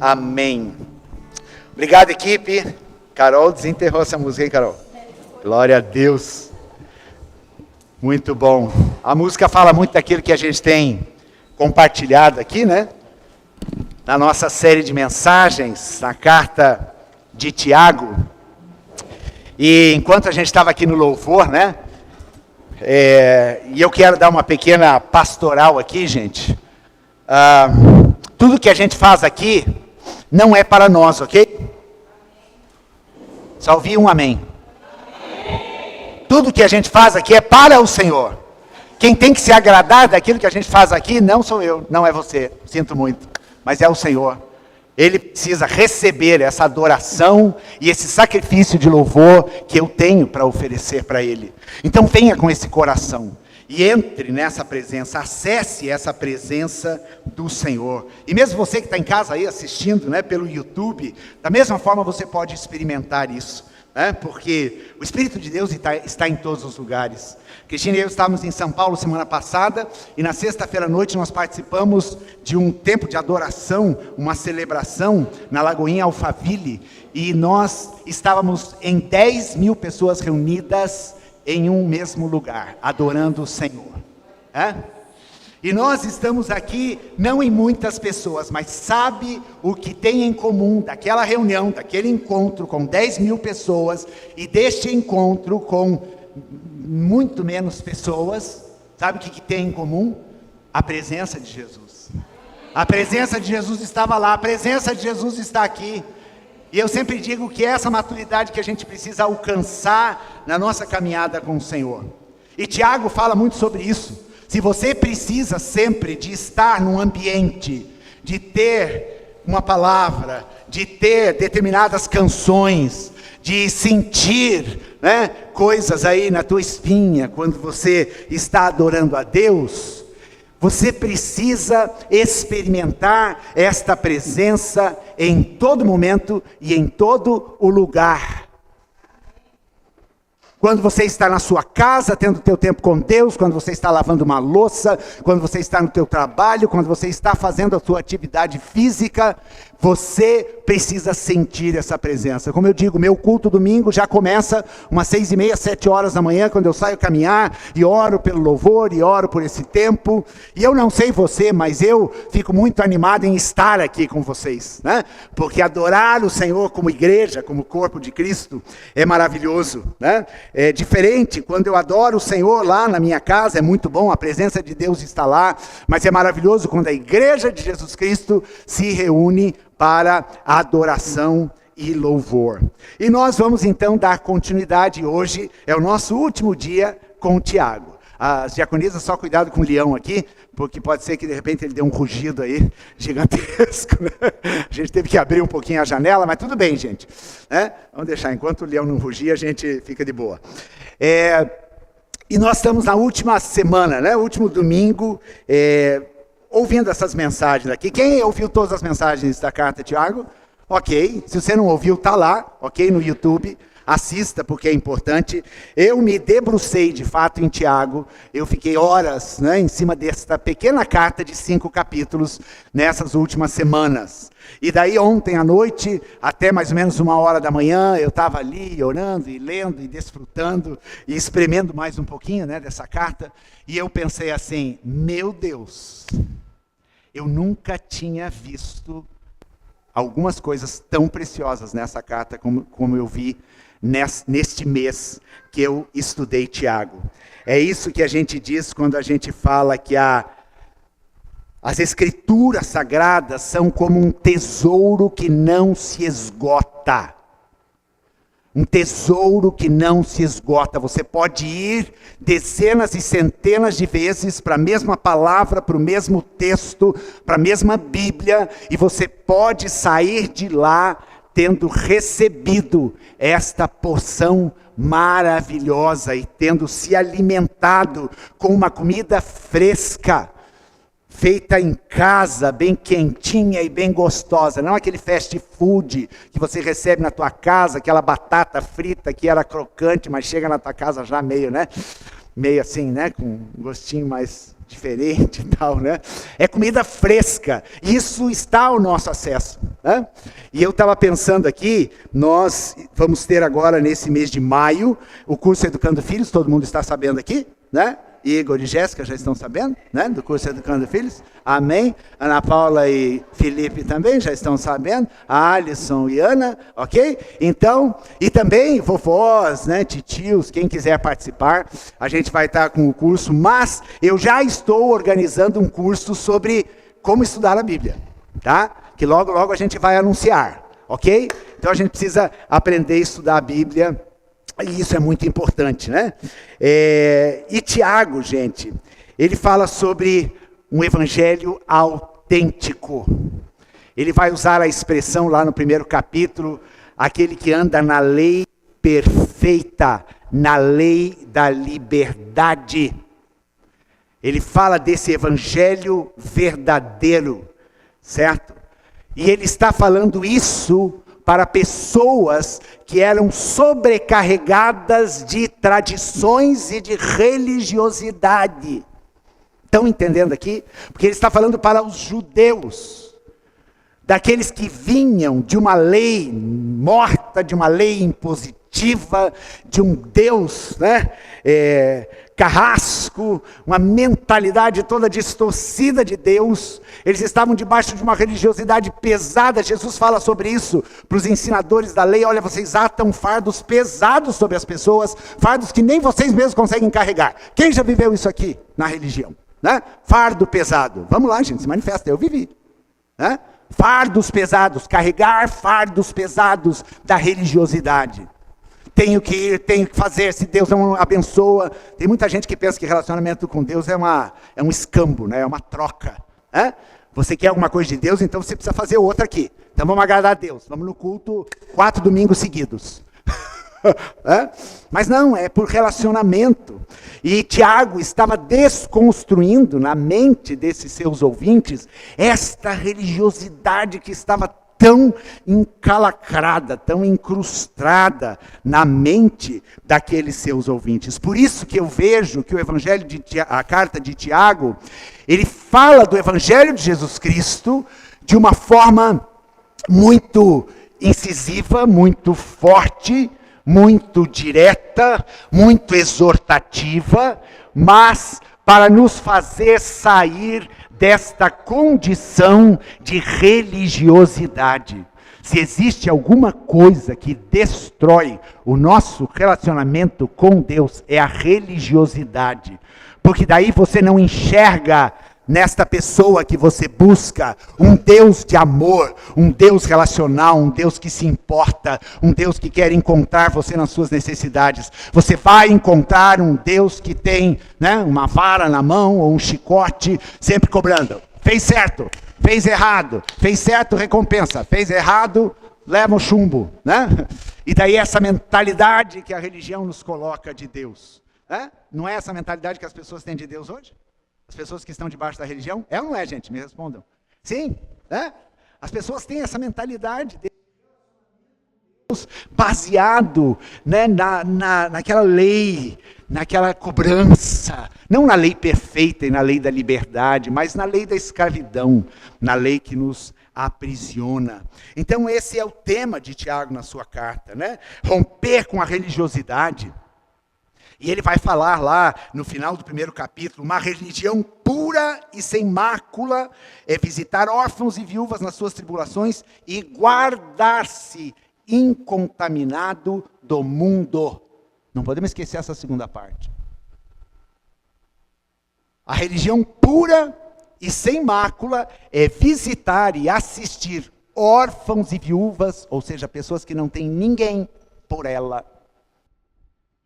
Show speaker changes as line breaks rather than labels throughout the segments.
Amém. Obrigado, equipe. Carol desenterrou essa música, hein, Carol? Glória a Deus. Muito bom. A música fala muito daquilo que a gente tem compartilhado aqui, né? Na nossa série de mensagens, na carta de Tiago. E enquanto a gente estava aqui no louvor, né? E eu quero dar uma pequena pastoral aqui, gente. Tudo que a gente faz aqui não é para nós, ok? Só ouvi um amém. Tudo que a gente faz aqui é para o Senhor. Quem tem que se agradar daquilo que a gente faz aqui não sou eu, não é você, sinto muito, mas é o Senhor. Ele precisa receber essa adoração e esse sacrifício de louvor que eu tenho para oferecer para Ele. Então venha com esse coração e entre nessa presença, acesse essa presença do Senhor. E mesmo você que está em casa aí assistindo, né, pelo YouTube, da mesma forma você pode experimentar isso. Porque o Espírito de Deus está em todos os lugares. Cristina e eu estávamos em São Paulo semana passada, e na sexta-feira à noite nós participamos de um tempo de adoração, uma celebração na Lagoinha Alphaville, e nós estávamos em 10 mil pessoas reunidas em um mesmo lugar, adorando o Senhor. E nós estamos aqui, não em muitas pessoas, mas sabe o que tem em comum daquela reunião, daquele encontro com 10 mil pessoas, e deste encontro com muito menos pessoas, sabe o que tem em comum? A presença de Jesus. A presença de Jesus estava lá, a presença de Jesus está aqui. E eu sempre digo que é essa maturidade que a gente precisa alcançar na nossa caminhada com o Senhor. E Tiago fala muito sobre isso. Se você precisa sempre de estar num ambiente, de ter uma palavra, de ter determinadas canções, de sentir, né, coisas aí na tua espinha, quando você está adorando a Deus, você precisa experimentar esta presença em todo momento e em todo o lugar. Quando você está na sua casa, tendo o teu tempo com Deus, quando você está lavando uma louça, quando você está no teu trabalho, quando você está fazendo a sua atividade física, você precisa sentir essa presença. Como eu digo, meu culto domingo já começa umas 6h30, 7 horas da manhã, quando eu saio caminhar e oro pelo louvor e oro por esse tempo. E eu não sei você, mas eu fico muito animado em estar aqui com vocês, né? Porque adorar o Senhor como igreja, como corpo de Cristo, é maravilhoso, né? É diferente, quando eu adoro o Senhor lá na minha casa, é muito bom, a presença de Deus está lá, mas é maravilhoso quando a igreja de Jesus Cristo se reúne para adoração e louvor. E nós vamos então dar continuidade hoje, é o nosso último dia com o Tiago. As diaconisas, só cuidado com o leão aqui, porque pode ser que de repente ele dê um rugido aí, gigantesco, né? A gente teve que abrir um pouquinho a janela, mas tudo bem, gente. Vamos deixar, enquanto o leão não rugir, a gente fica de boa. E nós estamos na última semana, né? Último domingo, ouvindo essas mensagens aqui. Quem ouviu todas as mensagens da carta, Tiago? Ok. Se você não ouviu, está lá, ok, no YouTube. Assista, porque é importante. Eu me debrucei, de fato, em Tiago. Eu fiquei horas, né, em cima desta pequena carta de 5 capítulos nessas últimas semanas. E daí ontem à noite, até mais ou menos 1h da manhã, eu estava ali orando e lendo e desfrutando e espremendo mais um pouquinho, né, dessa carta. E eu pensei assim, meu Deus, eu nunca tinha visto algumas coisas tão preciosas nessa carta como eu vi neste mês que eu estudei Tiago. É isso que a gente diz quando a gente fala que as escrituras sagradas são como um tesouro que não se esgota. Um tesouro que não se esgota. Você pode ir dezenas e centenas de vezes para a mesma palavra, para o mesmo texto, para a mesma Bíblia, e você pode sair de lá tendo recebido esta porção maravilhosa e tendo se alimentado com uma comida fresca, feita em casa, bem quentinha e bem gostosa. Não aquele fast food que você recebe na tua casa, aquela batata frita que era crocante, mas chega na tua casa já meio, né? Meio assim, né? Com um gostinho mais diferente e tal, né? É comida fresca. Isso está ao nosso acesso. Né? E eu estava pensando aqui, nós vamos ter agora, nesse mês de maio, o curso Educando Filhos, todo mundo está sabendo aqui, né? Igor e Jéssica já estão sabendo, né? Do curso Educando Filhos, amém? Ana Paula e Felipe também já estão sabendo, a Alisson e Ana, ok? Então, e também vovós, né? Titios, quem quiser participar, a gente vai estar com o curso, mas eu já estou organizando um curso sobre como estudar a Bíblia, tá? Que logo, logo a gente vai anunciar, ok? Então a gente precisa aprender a estudar a Bíblia, e isso é muito importante, né? E Tiago, gente, ele fala sobre um evangelho autêntico. Ele vai usar a expressão lá no primeiro capítulo, aquele que anda na lei perfeita, na lei da liberdade. Ele fala desse evangelho verdadeiro, certo? E ele está falando isso para pessoas que eram sobrecarregadas de tradições e de religiosidade. Estão entendendo aqui? Porque ele está falando para os judeus, daqueles que vinham de uma lei morta, de uma lei impositiva, de um Deus, né? Carrasco, uma mentalidade toda distorcida de Deus. Eles estavam debaixo de uma religiosidade pesada. Jesus fala sobre isso para os ensinadores da lei. Olha, vocês atam fardos pesados sobre as pessoas, fardos que nem vocês mesmos conseguem carregar. Quem já viveu isso aqui na religião? Né? Fardo pesado. Vamos lá, gente, se manifesta. Eu vivi. Né? Fardos pesados, carregar fardos pesados da religiosidade. Tenho que ir, tenho que fazer, se Deus não abençoa. Tem muita gente que pensa que relacionamento com Deus é um escambo, né? É uma troca. Né? Você quer alguma coisa de Deus, então você precisa fazer outra aqui. Então vamos agradar a Deus. Vamos no culto 4 domingos seguidos. Mas não, é por relacionamento. E Tiago estava desconstruindo na mente desses seus ouvintes esta religiosidade que estava tão encalacrada, tão incrustada na mente daqueles seus ouvintes. Por isso que eu vejo que o evangelho a carta de Tiago, ele fala do evangelho de Jesus Cristo de uma forma muito incisiva, muito forte, muito direta, muito exortativa, mas para nos fazer sair desta condição de religiosidade. Se existe alguma coisa que destrói o nosso relacionamento com Deus, é a religiosidade. Porque daí você não enxerga nesta pessoa que você busca um Deus de amor, um Deus relacional, um Deus que se importa, um Deus que quer encontrar você nas suas necessidades. Você vai encontrar um Deus que tem, né, uma vara na mão ou um chicote, sempre cobrando. Fez certo, fez errado, fez certo, recompensa, fez errado, leva um chumbo. Né? E daí essa mentalidade que a religião nos coloca de Deus. Né? Não é essa mentalidade que as pessoas têm de Deus hoje? As pessoas que estão debaixo da religião? É ou não é, gente? Me respondam. Sim, né? As pessoas têm essa mentalidade de Deus baseado, né, naquela lei, naquela cobrança. Não na lei perfeita e na lei da liberdade, mas na lei da escravidão, na lei que nos aprisiona. Então esse é o tema de Tiago na sua carta, né? Romper com a religiosidade. E ele vai falar lá, no final do primeiro capítulo, uma religião pura e sem mácula é visitar órfãos e viúvas nas suas tribulações e guardar-se incontaminado do mundo. Não podemos esquecer essa segunda parte. A religião pura e sem mácula é visitar e assistir órfãos e viúvas, ou seja, pessoas que não têm ninguém por ela,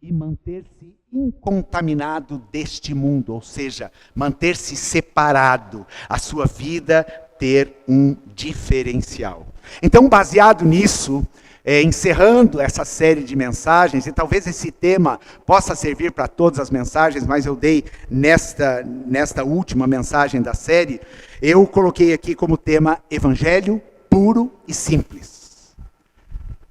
e manter-se incontaminado deste mundo, ou seja, manter-se separado, a sua vida ter um diferencial. Então, baseado nisso, encerrando essa série de mensagens, e talvez esse tema possa servir para todas as mensagens, mas eu dei nesta última mensagem da série, eu coloquei aqui como tema Evangelho puro e simples.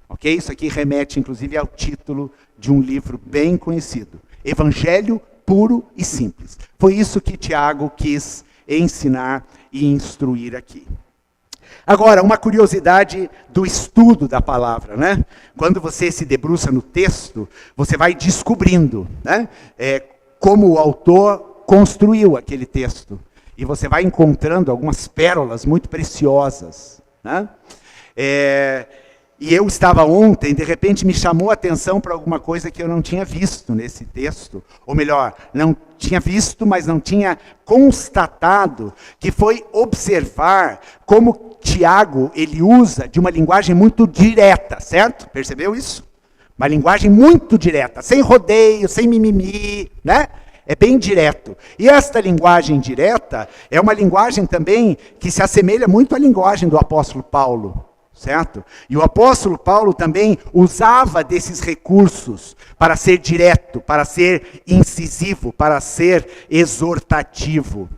Ok? Isso aqui remete, inclusive, ao título de um livro bem conhecido. Evangelho puro e simples. Foi isso que Tiago quis ensinar e instruir aqui. Agora, uma curiosidade do estudo da palavra, né? Quando você se debruça no texto, você vai descobrindo, né? Como o autor construiu aquele texto. E você vai encontrando algumas pérolas muito preciosas, né? E eu estava ontem, de repente me chamou a atenção para alguma coisa que eu não tinha visto nesse texto. Ou melhor, não tinha visto, mas não tinha constatado, que foi observar como Tiago, ele usa de uma linguagem muito direta, certo? Percebeu isso? Uma linguagem muito direta, sem rodeio, sem mimimi, né? É bem direto. E esta linguagem direta é uma linguagem também que se assemelha muito à linguagem do apóstolo Paulo. Certo? E o apóstolo Paulo também usava desses recursos para ser direto, para ser incisivo, para ser exortativo.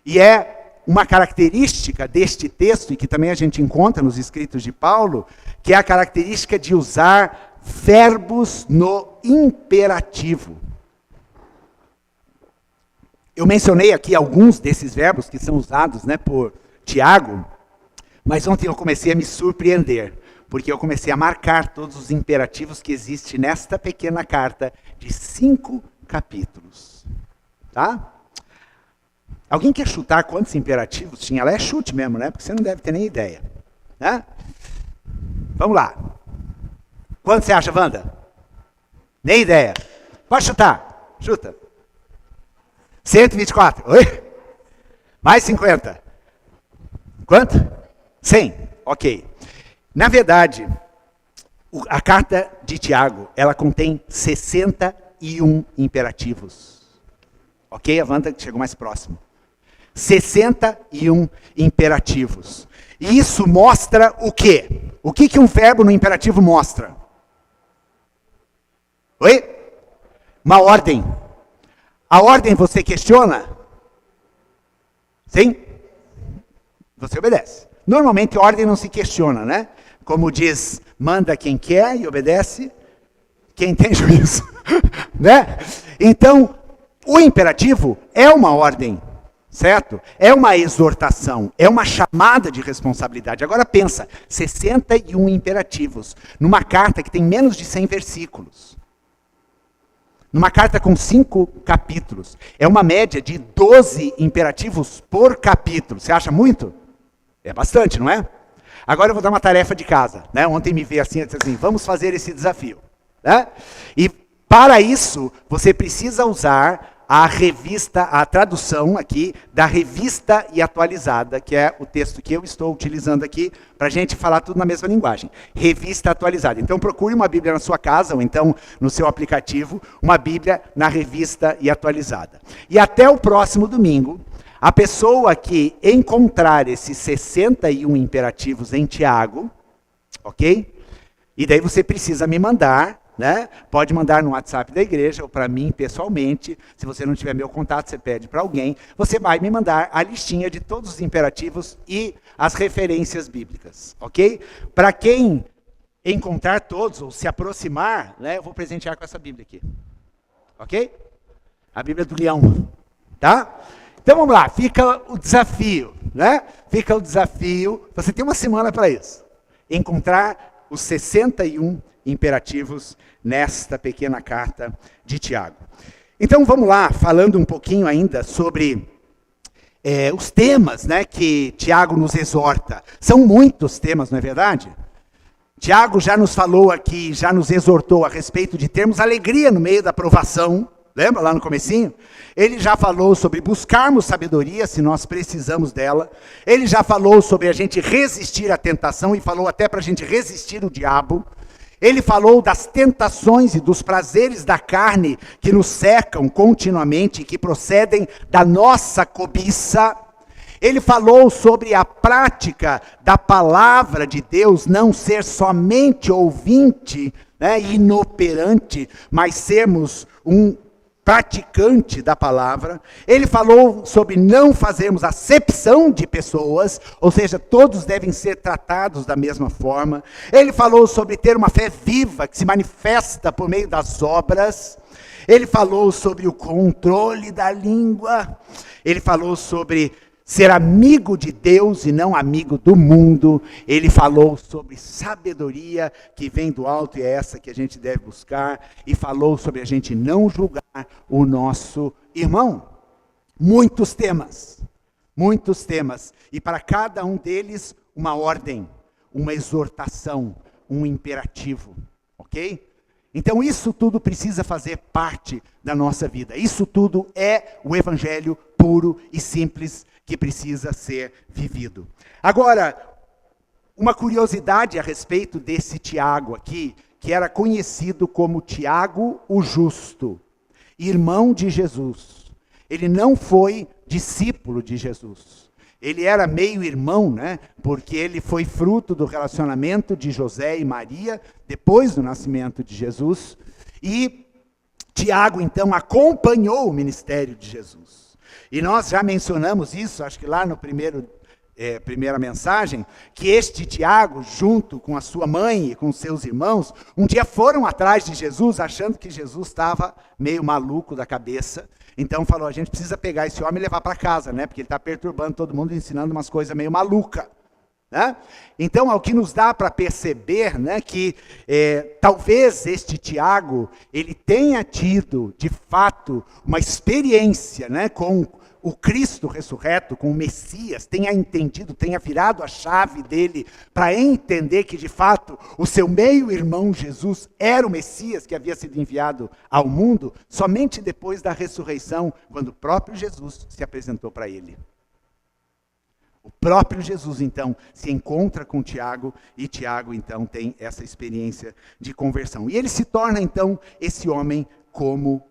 E é uma característica deste texto, e que também a gente encontra nos escritos de Paulo, que é a característica de usar verbos no imperativo. Eu mencionei aqui alguns desses verbos que são usados, né, por Tiago. Mas ontem eu comecei a me surpreender, porque eu comecei a marcar todos os imperativos que existem nesta pequena carta de 5 capítulos. Tá? Alguém quer chutar quantos imperativos tinha? Ela é chute mesmo, né? Porque você não deve ter nem ideia. Né? Vamos lá. Quanto você acha, Wanda? Nem ideia. Pode chutar. Chuta. 124. Oi? Mais 50. Quanto? 100, ok. Na verdade, a carta de Tiago, ela contém 61 imperativos. Ok? A Wanda chegou mais próximo. 61 imperativos. E isso mostra o quê? O que um verbo no imperativo mostra? Oi? Uma ordem. A ordem você questiona? Sim? Você obedece. Normalmente, ordem não se questiona, né? Como diz, manda quem quer e obedece quem tem juízo. Né? Então, o imperativo é uma ordem, certo? É uma exortação, é uma chamada de responsabilidade. Agora pensa, 61 imperativos, numa carta que tem menos de 100 versículos. Numa carta com 5 capítulos. É uma média de 12 imperativos por capítulo. Você acha muito? É bastante, não é? Agora eu vou dar uma tarefa de casa. Né? Ontem me veio assim, eu disse assim, vamos fazer esse desafio. Né? E para isso, você precisa usar a revista, a tradução aqui, da Revista e Atualizada, que é o texto que eu estou utilizando aqui, para a gente falar tudo na mesma linguagem. Revista Atualizada. Então procure uma Bíblia na sua casa, ou então no seu aplicativo, uma Bíblia na Revista e Atualizada. E até o próximo domingo, a pessoa que encontrar esses 61 imperativos em Tiago, ok? E daí você precisa me mandar, né? Pode mandar no WhatsApp da igreja ou para mim pessoalmente. Se você não tiver meu contato, você pede para alguém. Você vai me mandar a listinha de todos os imperativos e as referências bíblicas, ok? Para quem encontrar todos ou se aproximar, né? Eu vou presentear com essa Bíblia aqui, ok? A Bíblia do Leão, tá? Então vamos lá, fica o desafio, né? Fica o desafio, você tem uma semana para isso. Encontrar os 61 imperativos nesta pequena carta de Tiago. Então vamos lá, falando um pouquinho ainda sobre os temas, né, que Tiago nos exorta. São muitos temas, não é verdade? Tiago já nos falou aqui, já nos exortou a respeito de termos alegria no meio da provação. Lembra lá no comecinho? Ele já falou sobre buscarmos sabedoria, se nós precisamos dela. Ele já falou sobre a gente resistir à tentação e falou até para a gente resistir o diabo. Ele falou das tentações e dos prazeres da carne que nos secam continuamente, que procedem da nossa cobiça. Ele falou sobre a prática da palavra de Deus não ser somente ouvinte, né, inoperante, mas sermos um praticante da palavra. Ele falou sobre não fazermos acepção de pessoas, ou seja, todos devem ser tratados da mesma forma. Ele falou sobre ter uma fé viva que se manifesta por meio das obras. Ele falou sobre o controle da língua. Ele falou sobre ser amigo de Deus e não amigo do mundo. Ele falou sobre sabedoria que vem do alto e é essa que a gente deve buscar. E falou sobre a gente não julgar o nosso irmão. Muitos temas. E para cada um deles, uma ordem, uma exortação, um imperativo. Ok? Então isso tudo precisa fazer parte da nossa vida. Isso tudo é o evangelho puro e simples que precisa ser vivido. Agora, uma curiosidade a respeito desse Tiago aqui, que era conhecido como Tiago o Justo, irmão de Jesus. Ele não foi discípulo de Jesus. Ele era meio irmão, né? Porque ele foi fruto do relacionamento de José e Maria, depois do nascimento de Jesus. E Tiago, então, acompanhou o ministério de Jesus. E nós já mencionamos isso, acho que lá no primeira mensagem, que este Tiago, junto com a sua mãe e com seus irmãos, um dia foram atrás de Jesus, achando que Jesus estava meio maluco da cabeça. Então falou, a gente precisa pegar esse homem e levar para casa, né? Porque ele está perturbando todo mundo, ensinando umas coisas meio malucas. Né? Então, o que nos dá para perceber, né, que talvez este Tiago, ele tenha tido, de fato, uma experiência, né, com o Cristo ressurreto, com o Messias, tenha entendido, tenha virado a chave dele para entender que, de fato, o seu meio-irmão Jesus era o Messias que havia sido enviado ao mundo, somente depois da ressurreição, quando o próprio Jesus se apresentou para ele. O próprio Jesus, então, se encontra com Tiago, e Tiago, então, tem essa experiência de conversão. E ele se torna, então, esse homem como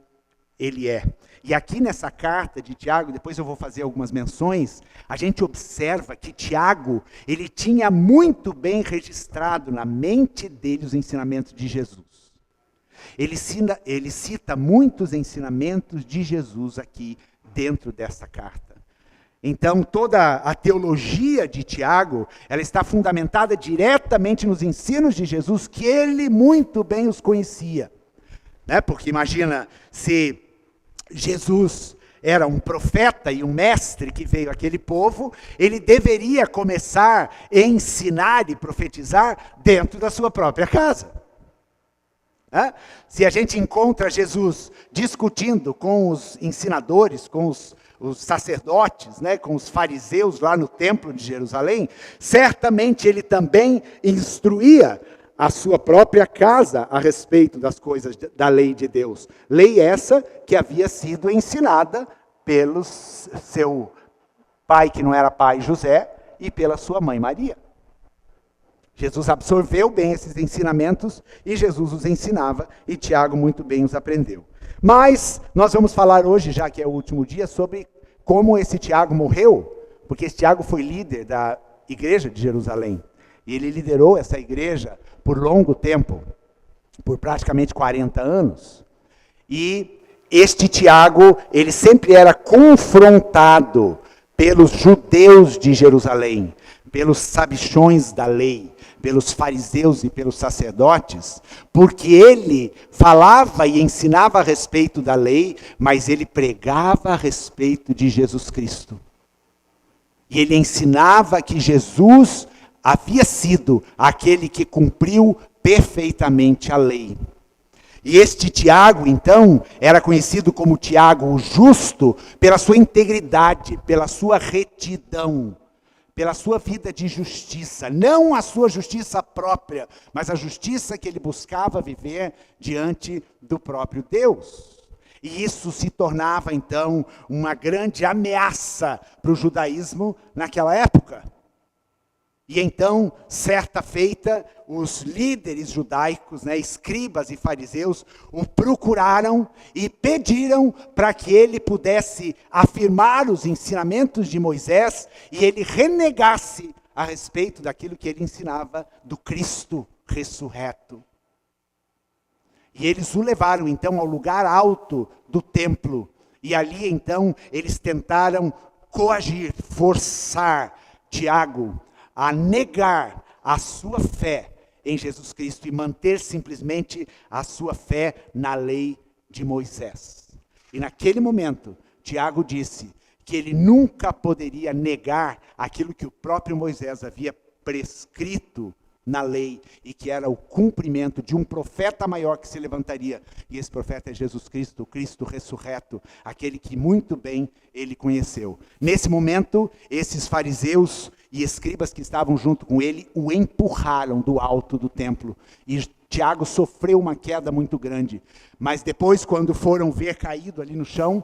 ele é. E aqui nessa carta de Tiago, depois eu vou fazer algumas menções, a gente observa que Tiago, ele tinha muito bem registrado na mente dele os ensinamentos de Jesus. Ele cita muitos ensinamentos de Jesus aqui dentro dessa carta. Então, toda a teologia de Tiago, ela está fundamentada diretamente nos ensinos de Jesus, que ele muito bem os conhecia. Né? Porque imagina, se Jesus era um profeta e um mestre que veio àquele povo, ele deveria começar a ensinar e profetizar dentro da sua própria casa. Se a gente encontra Jesus discutindo com os ensinadores, com os sacerdotes, né, com os fariseus lá no templo de Jerusalém, certamente ele também instruía a sua própria casa a respeito das coisas da lei de Deus. Lei essa que havia sido ensinada pelo seu pai, que não era pai, José, e pela sua mãe, Maria. Jesus absorveu bem esses ensinamentos e Jesus os ensinava e Tiago muito bem os aprendeu. Mas nós vamos falar hoje, já que é o último dia, sobre como esse Tiago morreu, porque esse Tiago foi líder da igreja de Jerusalém. E ele liderou essa igreja por longo tempo, por praticamente 40 anos. E este Tiago, ele sempre era confrontado pelos judeus de Jerusalém, pelos sabichões da lei, pelos fariseus e pelos sacerdotes, porque ele falava e ensinava a respeito da lei, mas ele pregava a respeito de Jesus Cristo. E ele ensinava que Jesus havia sido aquele que cumpriu perfeitamente a lei. E este Tiago, então, era conhecido como Tiago o Justo pela sua integridade, pela sua retidão, pela sua vida de justiça, não a sua justiça própria, mas a justiça que ele buscava viver diante do próprio Deus. E isso se tornava, então, uma grande ameaça para o judaísmo naquela época. E então, certa feita, os líderes judaicos, né, escribas e fariseus, o procuraram e pediram para que ele pudesse afirmar os ensinamentos de Moisés e ele renegasse a respeito daquilo que ele ensinava do Cristo ressurreto. E eles o levaram, então, ao lugar alto do templo. E ali, então, eles tentaram coagir, forçar Tiago a negar a sua fé em Jesus Cristo e manter simplesmente a sua fé na lei de Moisés. E naquele momento, Tiago disse que ele nunca poderia negar aquilo que o próprio Moisés havia prescrito na lei, e que era o cumprimento de um profeta maior que se levantaria. E esse profeta é Jesus Cristo, o Cristo ressurreto, aquele que muito bem ele conheceu. Nesse momento, esses fariseus e escribas que estavam junto com ele o empurraram do alto do templo. E Tiago sofreu uma queda muito grande. Mas depois, quando foram ver caído ali no chão,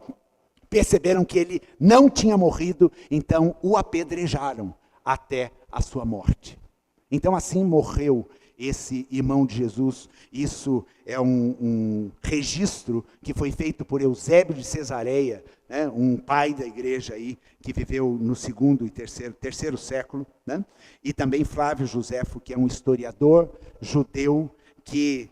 perceberam que ele não tinha morrido, então o apedrejaram até a sua morte. Então assim morreu esse irmão de Jesus. Isso é um registro que foi feito por Eusébio de Cesareia, né, um pai da igreja aí, que viveu no segundo e terceiro século, né, e também Flávio Josefo, que é um historiador judeu que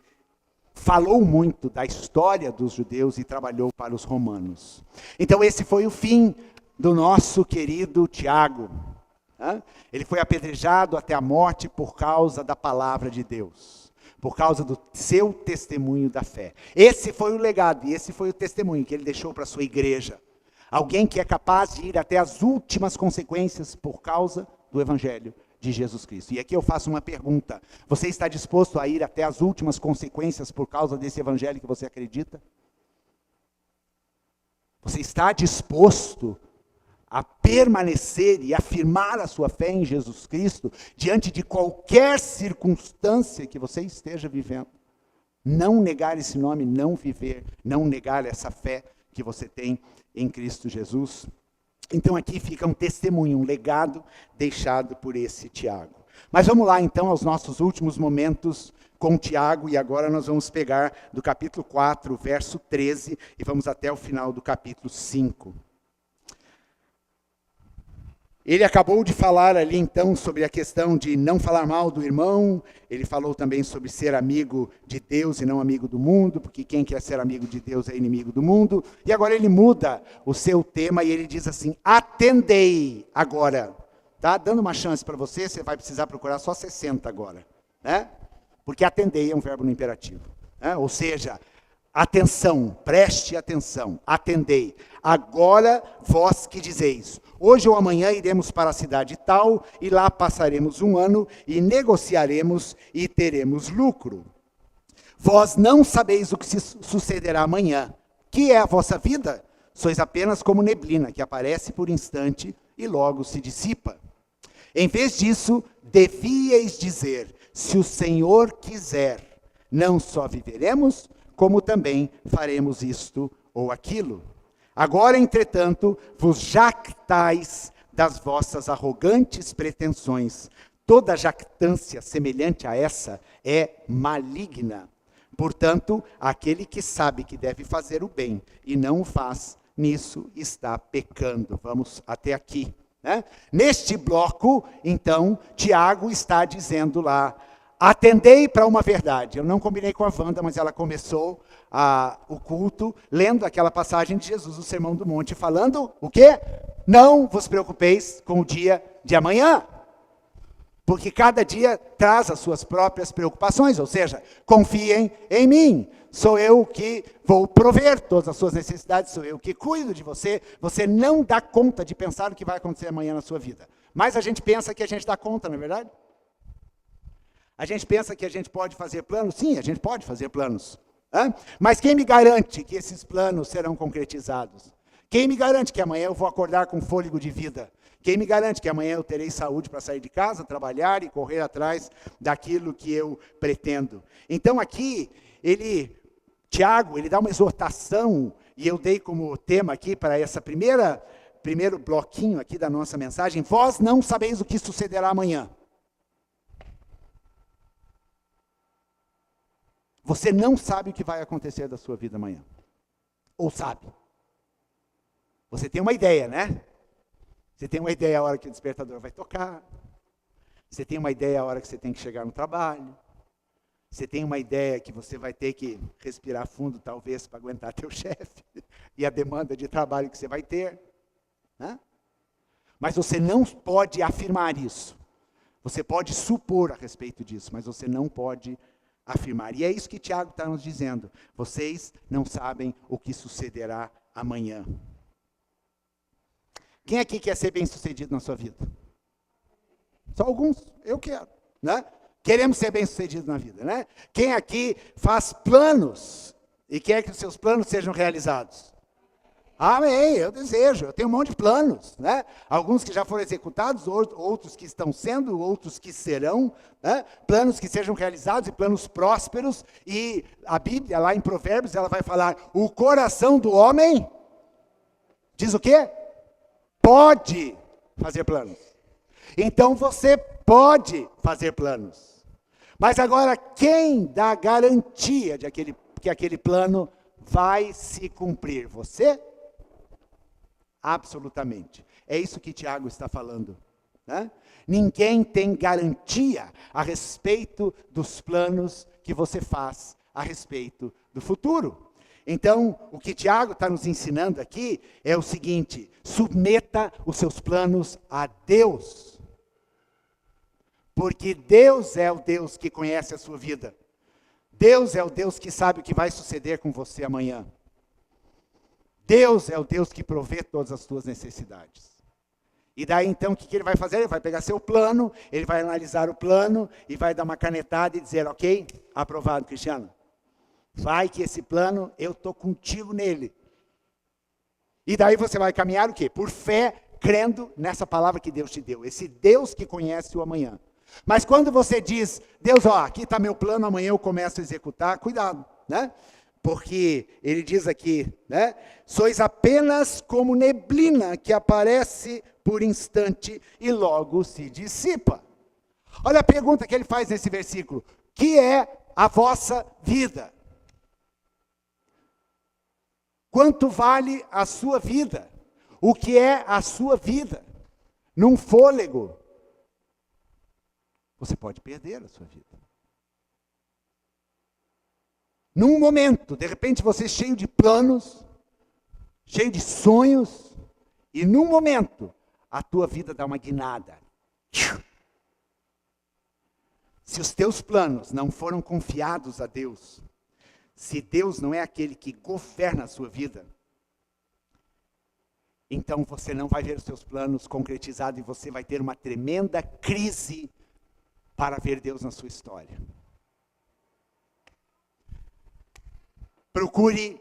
falou muito da história dos judeus e trabalhou para os romanos. Então esse foi o fim do nosso querido Tiago. Ele foi apedrejado até a morte por causa da palavra de Deus, por causa do seu testemunho da fé. Esse foi o legado e esse foi o testemunho que ele deixou para a sua igreja. Alguém que é capaz de ir até as últimas consequências por causa do evangelho de Jesus Cristo. E aqui eu faço uma pergunta: você está disposto a ir até as últimas consequências por causa desse evangelho que você acredita? Você está disposto a permanecer e afirmar a sua fé em Jesus Cristo diante de qualquer circunstância que você esteja vivendo? Não negar esse nome, não viver, não negar essa fé que você tem em Cristo Jesus. Então aqui fica um testemunho, um legado deixado por esse Tiago. Mas vamos lá então aos nossos últimos momentos com Tiago, e agora nós vamos pegar do capítulo 4, verso 13, e vamos até o final do capítulo 5. Ele acabou de falar ali então sobre a questão de não falar mal do irmão. Ele falou também sobre ser amigo de Deus e não amigo do mundo, porque quem quer ser amigo de Deus é inimigo do mundo. E agora ele muda o seu tema e ele diz assim: atendei agora. Tá dando uma chance para você, você vai precisar procurar só 60 agora, né? Porque atendei é um verbo no imperativo, né? Ou seja, atenção, preste atenção, atendei. Agora vós que dizeis: hoje ou amanhã iremos para a cidade tal, e lá passaremos um ano, e negociaremos, e teremos lucro. Vós não sabeis o que se sucederá amanhã. Que é a vossa vida? Sois apenas como neblina, que aparece por instante, e logo se dissipa. Em vez disso, devíeis dizer: se o Senhor quiser, não só viveremos, como também faremos isto ou aquilo. Agora, entretanto, vos jactais das vossas arrogantes pretensões. Toda jactância semelhante a essa é maligna. Portanto, aquele que sabe que deve fazer o bem e não o faz, nisso está pecando. Vamos até aqui, né? Neste bloco, então, Tiago está dizendo lá: atendei para uma verdade. Eu não combinei com a Wanda, mas ela começou o culto lendo aquela passagem de Jesus, o Sermão do Monte, falando o quê? Não vos preocupeis com o dia de amanhã, porque cada dia traz as suas próprias preocupações, ou seja, confiem em mim. Sou eu que vou prover todas as suas necessidades, sou eu que cuido de você. Você não dá conta de pensar o que vai acontecer amanhã na sua vida. Mas a gente pensa que a gente dá conta, não é verdade? A gente pensa que a gente pode fazer planos? Sim, a gente pode fazer planos. Mas quem me garante que esses planos serão concretizados? Quem me garante que amanhã eu vou acordar com fôlego de vida? Quem me garante que amanhã eu terei saúde para sair de casa, trabalhar e correr atrás daquilo que eu pretendo? Então aqui, Tiago, ele dá uma exortação, e eu dei como tema aqui para essa primeiro bloquinho aqui da nossa mensagem: vós não sabeis o que sucederá amanhã. Você não sabe o que vai acontecer da sua vida amanhã. Ou sabe? Você tem uma ideia, né? Você tem uma ideia a hora que o despertador vai tocar. Você tem uma ideia a hora que você tem que chegar no trabalho. Você tem uma ideia que você vai ter que respirar fundo, talvez, para aguentar teu chefe. E a demanda de trabalho que você vai ter, né? Mas você não pode afirmar isso. Você pode supor a respeito disso, mas você não pode afirmar. E é isso que Tiago está nos dizendo. Vocês não sabem o que sucederá amanhã. Quem aqui quer ser bem-sucedido na sua vida? Só alguns, eu quero, né? Queremos ser bem-sucedidos na vida, né? Quem aqui faz planos e quer que os seus planos sejam realizados? Amém, eu desejo, eu tenho um monte de planos, né? Alguns que já foram executados, outros que estão sendo, outros que serão, né? Planos que sejam realizados e planos prósperos. E a Bíblia, lá em Provérbios, ela vai falar, o coração do homem, diz o quê? Pode fazer planos. Então você pode fazer planos. Mas agora, quem dá garantia de que aquele plano vai se cumprir? Você? Absolutamente. É isso que Tiago está falando, né? Ninguém tem garantia a respeito dos planos que você faz a respeito do futuro. Então, o que Tiago está nos ensinando aqui é o seguinte: submeta os seus planos a Deus. Porque Deus é o Deus que conhece a sua vida. Deus é o Deus que sabe o que vai suceder com você amanhã. Deus é o Deus que provê todas as suas necessidades. E daí então o que ele vai fazer? Ele vai pegar seu plano, ele vai analisar o plano e vai dar uma canetada e dizer, ok, aprovado, Cristiano. Vai que esse plano, eu estou contigo nele. E daí você vai caminhar o quê? Por fé, crendo nessa palavra que Deus te deu. Esse Deus que conhece o amanhã. Mas quando você diz, Deus, ó, aqui está meu plano, amanhã eu começo a executar, cuidado, né? Porque ele diz aqui, né? Sois apenas como neblina que aparece por instante e logo se dissipa. Olha a pergunta que ele faz nesse versículo. Que é a vossa vida? Quanto vale a sua vida? O que é a sua vida? Num fôlego, você pode perder a sua vida. Num momento, de repente você cheio de planos, cheio de sonhos, e num momento, a tua vida dá uma guinada. Se os teus planos não foram confiados a Deus, se Deus não é aquele que governa a sua vida, então você não vai ver os seus planos concretizados e você vai ter uma tremenda crise para ver Deus na sua história. Procure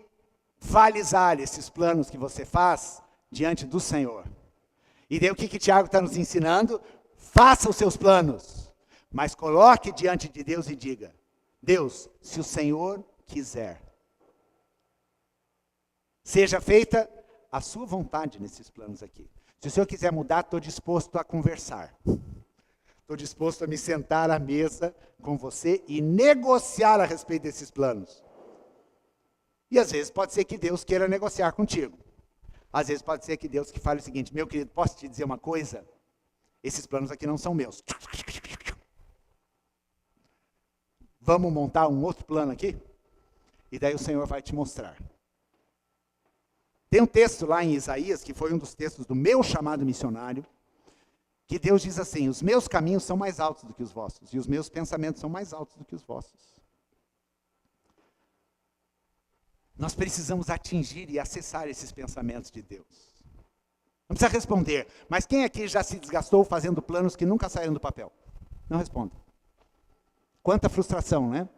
balizar esses planos que você faz diante do Senhor. E daí o que Tiago está nos ensinando? Faça os seus planos, mas coloque diante de Deus e diga, Deus, se o Senhor quiser, seja feita a sua vontade nesses planos aqui. Se o Senhor quiser mudar, estou disposto a conversar. Estou disposto a me sentar à mesa com você e negociar a respeito desses planos. E às vezes pode ser que Deus queira negociar contigo. Às vezes pode ser que Deus que fale o seguinte, meu querido, posso te dizer uma coisa? Esses planos aqui não são meus. Vamos montar um outro plano aqui? E daí o Senhor vai te mostrar. Tem um texto lá em Isaías, que foi um dos textos do meu chamado missionário, que Deus diz assim, os meus caminhos são mais altos do que os vossos, e os meus pensamentos são mais altos do que os vossos. Nós precisamos atingir e acessar esses pensamentos de Deus. Não precisa responder, mas quem aqui já se desgastou fazendo planos que nunca saíram do papel? Não responda. Quanta frustração, né?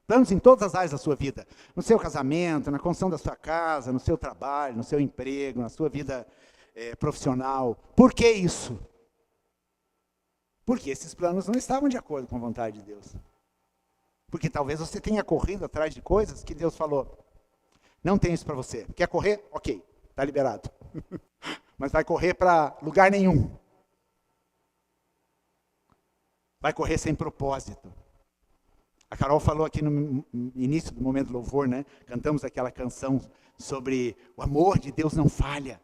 Planos em todas as áreas da sua vida. No seu casamento, na construção da sua casa, no seu trabalho, no seu emprego, na sua vida profissional. Por que isso? Porque esses planos não estavam de acordo com a vontade de Deus. Porque talvez você tenha corrido atrás de coisas que Deus falou, não tem isso para você. Quer correr? Ok, está liberado. Mas vai correr para lugar nenhum. Vai correr sem propósito. A Carol falou aqui no início do momento do louvor, né? Cantamos aquela canção sobre o amor de Deus não falha.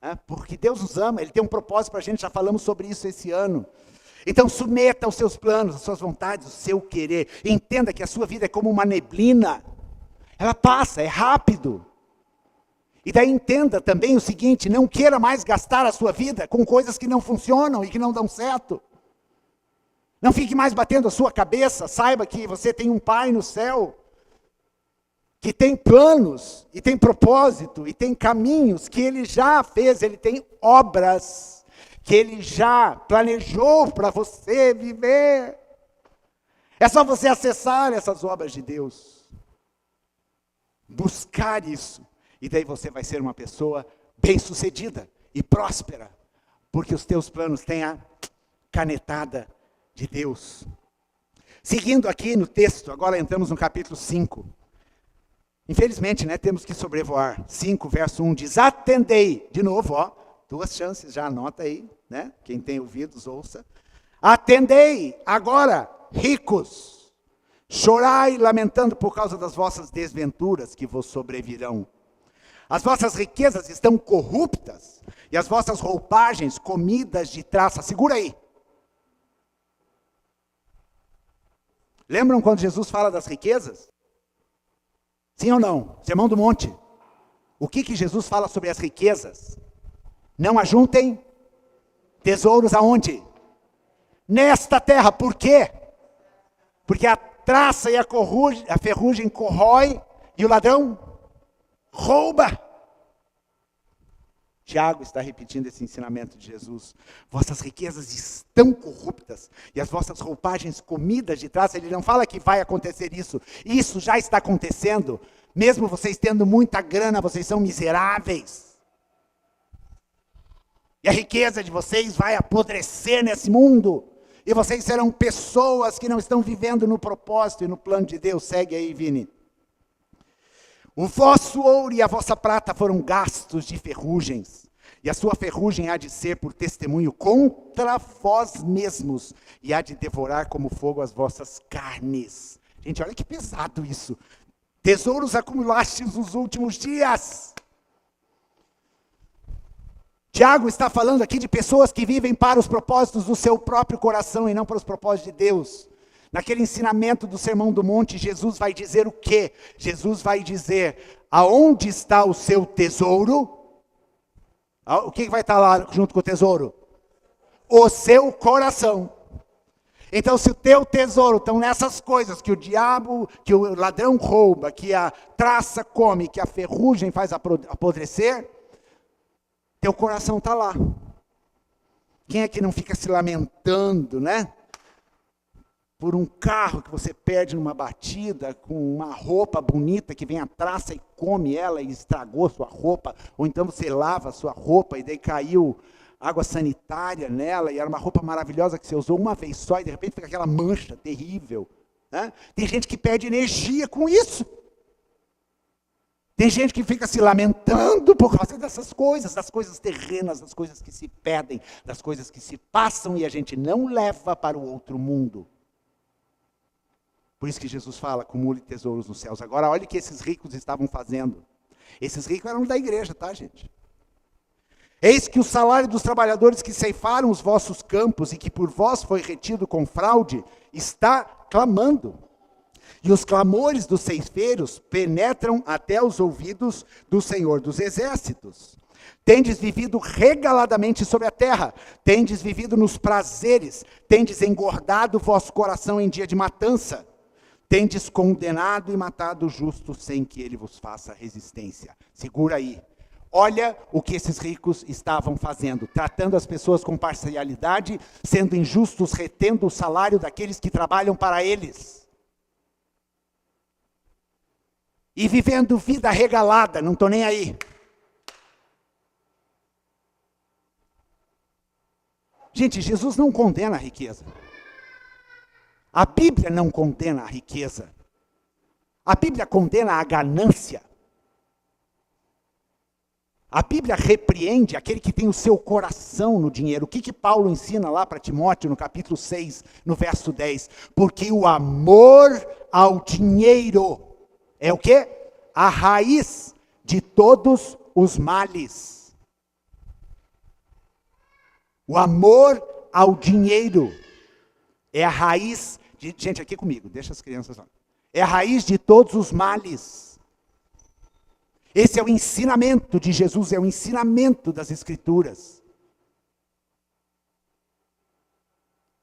Né? Porque Deus nos ama, Ele tem um propósito para a gente, já falamos sobre isso esse ano. Então submeta os seus planos, as suas vontades, o seu querer. Entenda que a sua vida é como uma neblina. Ela passa, é rápido. E daí entenda também o seguinte, não queira mais gastar a sua vida com coisas que não funcionam e que não dão certo. Não fique mais batendo a sua cabeça, saiba que você tem um Pai no céu, que tem planos, e tem propósito, e tem caminhos que ele já fez, ele tem obras que ele já planejou para você viver. É só você acessar essas obras de Deus, buscar isso, e daí você vai ser uma pessoa bem-sucedida e próspera, porque os teus planos têm a canetada de Deus. Seguindo aqui no texto, agora entramos no capítulo 5. Infelizmente, temos que sobrevoar. 5, verso 1 diz: atendei. De novo, 2 chances, já anota aí, Quem tem ouvidos, ouça. Atendei agora, ricos, chorai lamentando por causa das vossas desventuras que vos sobrevirão. As vossas riquezas estão corruptas, e as vossas roupagens comidas de traça. Segura aí. Lembram quando Jesus fala das riquezas? Sim ou não? Sermão do Monte. O que Jesus fala sobre as riquezas? Não ajuntem tesouros aonde? Nesta terra. Por quê? Porque a traça e a ferrugem corrói e o ladrão rouba. Tiago está repetindo esse ensinamento de Jesus. Vossas riquezas estão corruptas e as vossas roupagens comidas de traça. Ele não fala que vai acontecer isso. Isso já está acontecendo. Mesmo vocês tendo muita grana, vocês são miseráveis. E a riqueza de vocês vai apodrecer nesse mundo. E vocês serão pessoas que não estão vivendo no propósito e no plano de Deus. Segue aí, Vini. O vosso ouro e a vossa prata foram gastos de ferrugens, e a sua ferrugem há de ser por testemunho contra vós mesmos, e há de devorar como fogo as vossas carnes. Gente, olha que pesado isso. Tesouros acumulastes nos últimos dias. Tiago está falando aqui de pessoas que vivem para os propósitos do seu próprio coração e não para os propósitos de Deus. Naquele ensinamento do Sermão do Monte, Jesus vai dizer o quê? Jesus vai dizer: aonde está o seu tesouro? O que vai estar lá junto com o tesouro? O seu coração. Então, se o teu tesouro estão nessas coisas que o diabo, que o ladrão rouba, que a traça come, que a ferrugem faz apodrecer, teu coração está lá. Quem é que não fica se lamentando, por um carro que você perde numa batida, com uma roupa bonita que vem a traça e come ela e estragou sua roupa, ou então você lava a sua roupa e daí caiu água sanitária nela, e era uma roupa maravilhosa que você usou uma vez só e de repente fica aquela mancha terrível. Tem gente que perde energia com isso. Tem gente que fica se lamentando por causa dessas coisas, das coisas terrenas, das coisas que se perdem, das coisas que se passam e a gente não leva para o outro mundo. Por isso que Jesus fala: acumule tesouros nos céus. Agora, olha o que esses ricos estavam fazendo. Esses ricos eram da igreja, tá, gente? Eis que o salário dos trabalhadores que ceifaram os vossos campos e que por vós foi retido com fraude, está clamando. E os clamores dos ceifeiros penetram até os ouvidos do Senhor dos Exércitos. Tendes vivido regaladamente sobre a terra, tendes vivido nos prazeres, tendes engordado o vosso coração em dia de matança. Tendes condenado e matado o justo sem que ele vos faça resistência. Segura aí. Olha o que esses ricos estavam fazendo. Tratando as pessoas com parcialidade, sendo injustos, retendo o salário daqueles que trabalham para eles. E vivendo vida regalada, não estou nem aí. Gente, Jesus não condena a riqueza. A Bíblia não condena a riqueza. A Bíblia condena a ganância. A Bíblia repreende aquele que tem o seu coração no dinheiro. O que Paulo ensina lá para Timóteo no capítulo 6, no verso 10? Porque o amor ao dinheiro é o quê? A raiz de todos os males. O amor ao dinheiro é a raiz de... Gente, aqui comigo, deixa as crianças lá. É a raiz de todos os males. Esse é o ensinamento de Jesus, é o ensinamento das Escrituras.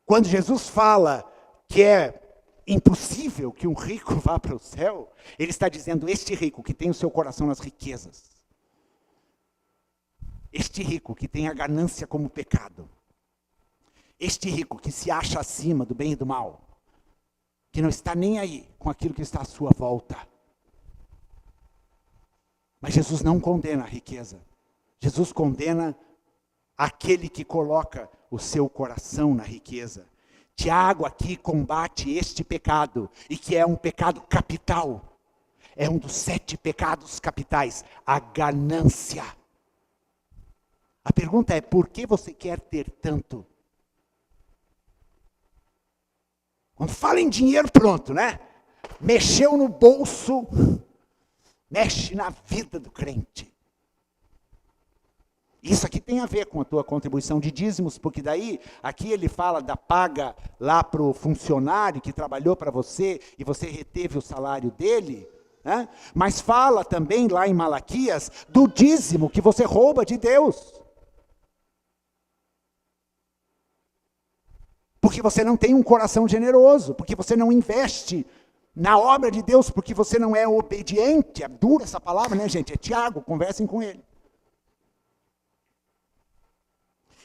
Quando Jesus fala que é impossível que um rico vá para o céu, ele está dizendo, este rico que tem o seu coração nas riquezas, este rico que tem a ganância como pecado, este rico que se acha acima do bem e do mal, que não está nem aí com aquilo que está à sua volta. Mas Jesus não condena a riqueza. Jesus condena aquele que coloca o seu coração na riqueza. Tiago aqui combate este pecado, e que é um pecado capital. É um dos 7 pecados capitais, a ganância. A pergunta é, por que você quer ter tanto? Quando fala em dinheiro, pronto, né? Mexeu no bolso, mexe na vida do crente. Isso aqui tem a ver com a tua contribuição de dízimos, porque daí, aqui ele fala da paga lá para o funcionário que trabalhou para você e você reteve o salário dele, né? Mas fala também lá em Malaquias do dízimo que você rouba de Deus. Porque você não tem um coração generoso, porque você não investe na obra de Deus, porque você não é obediente. É dura essa palavra, né, gente? É Tiago, conversem com ele.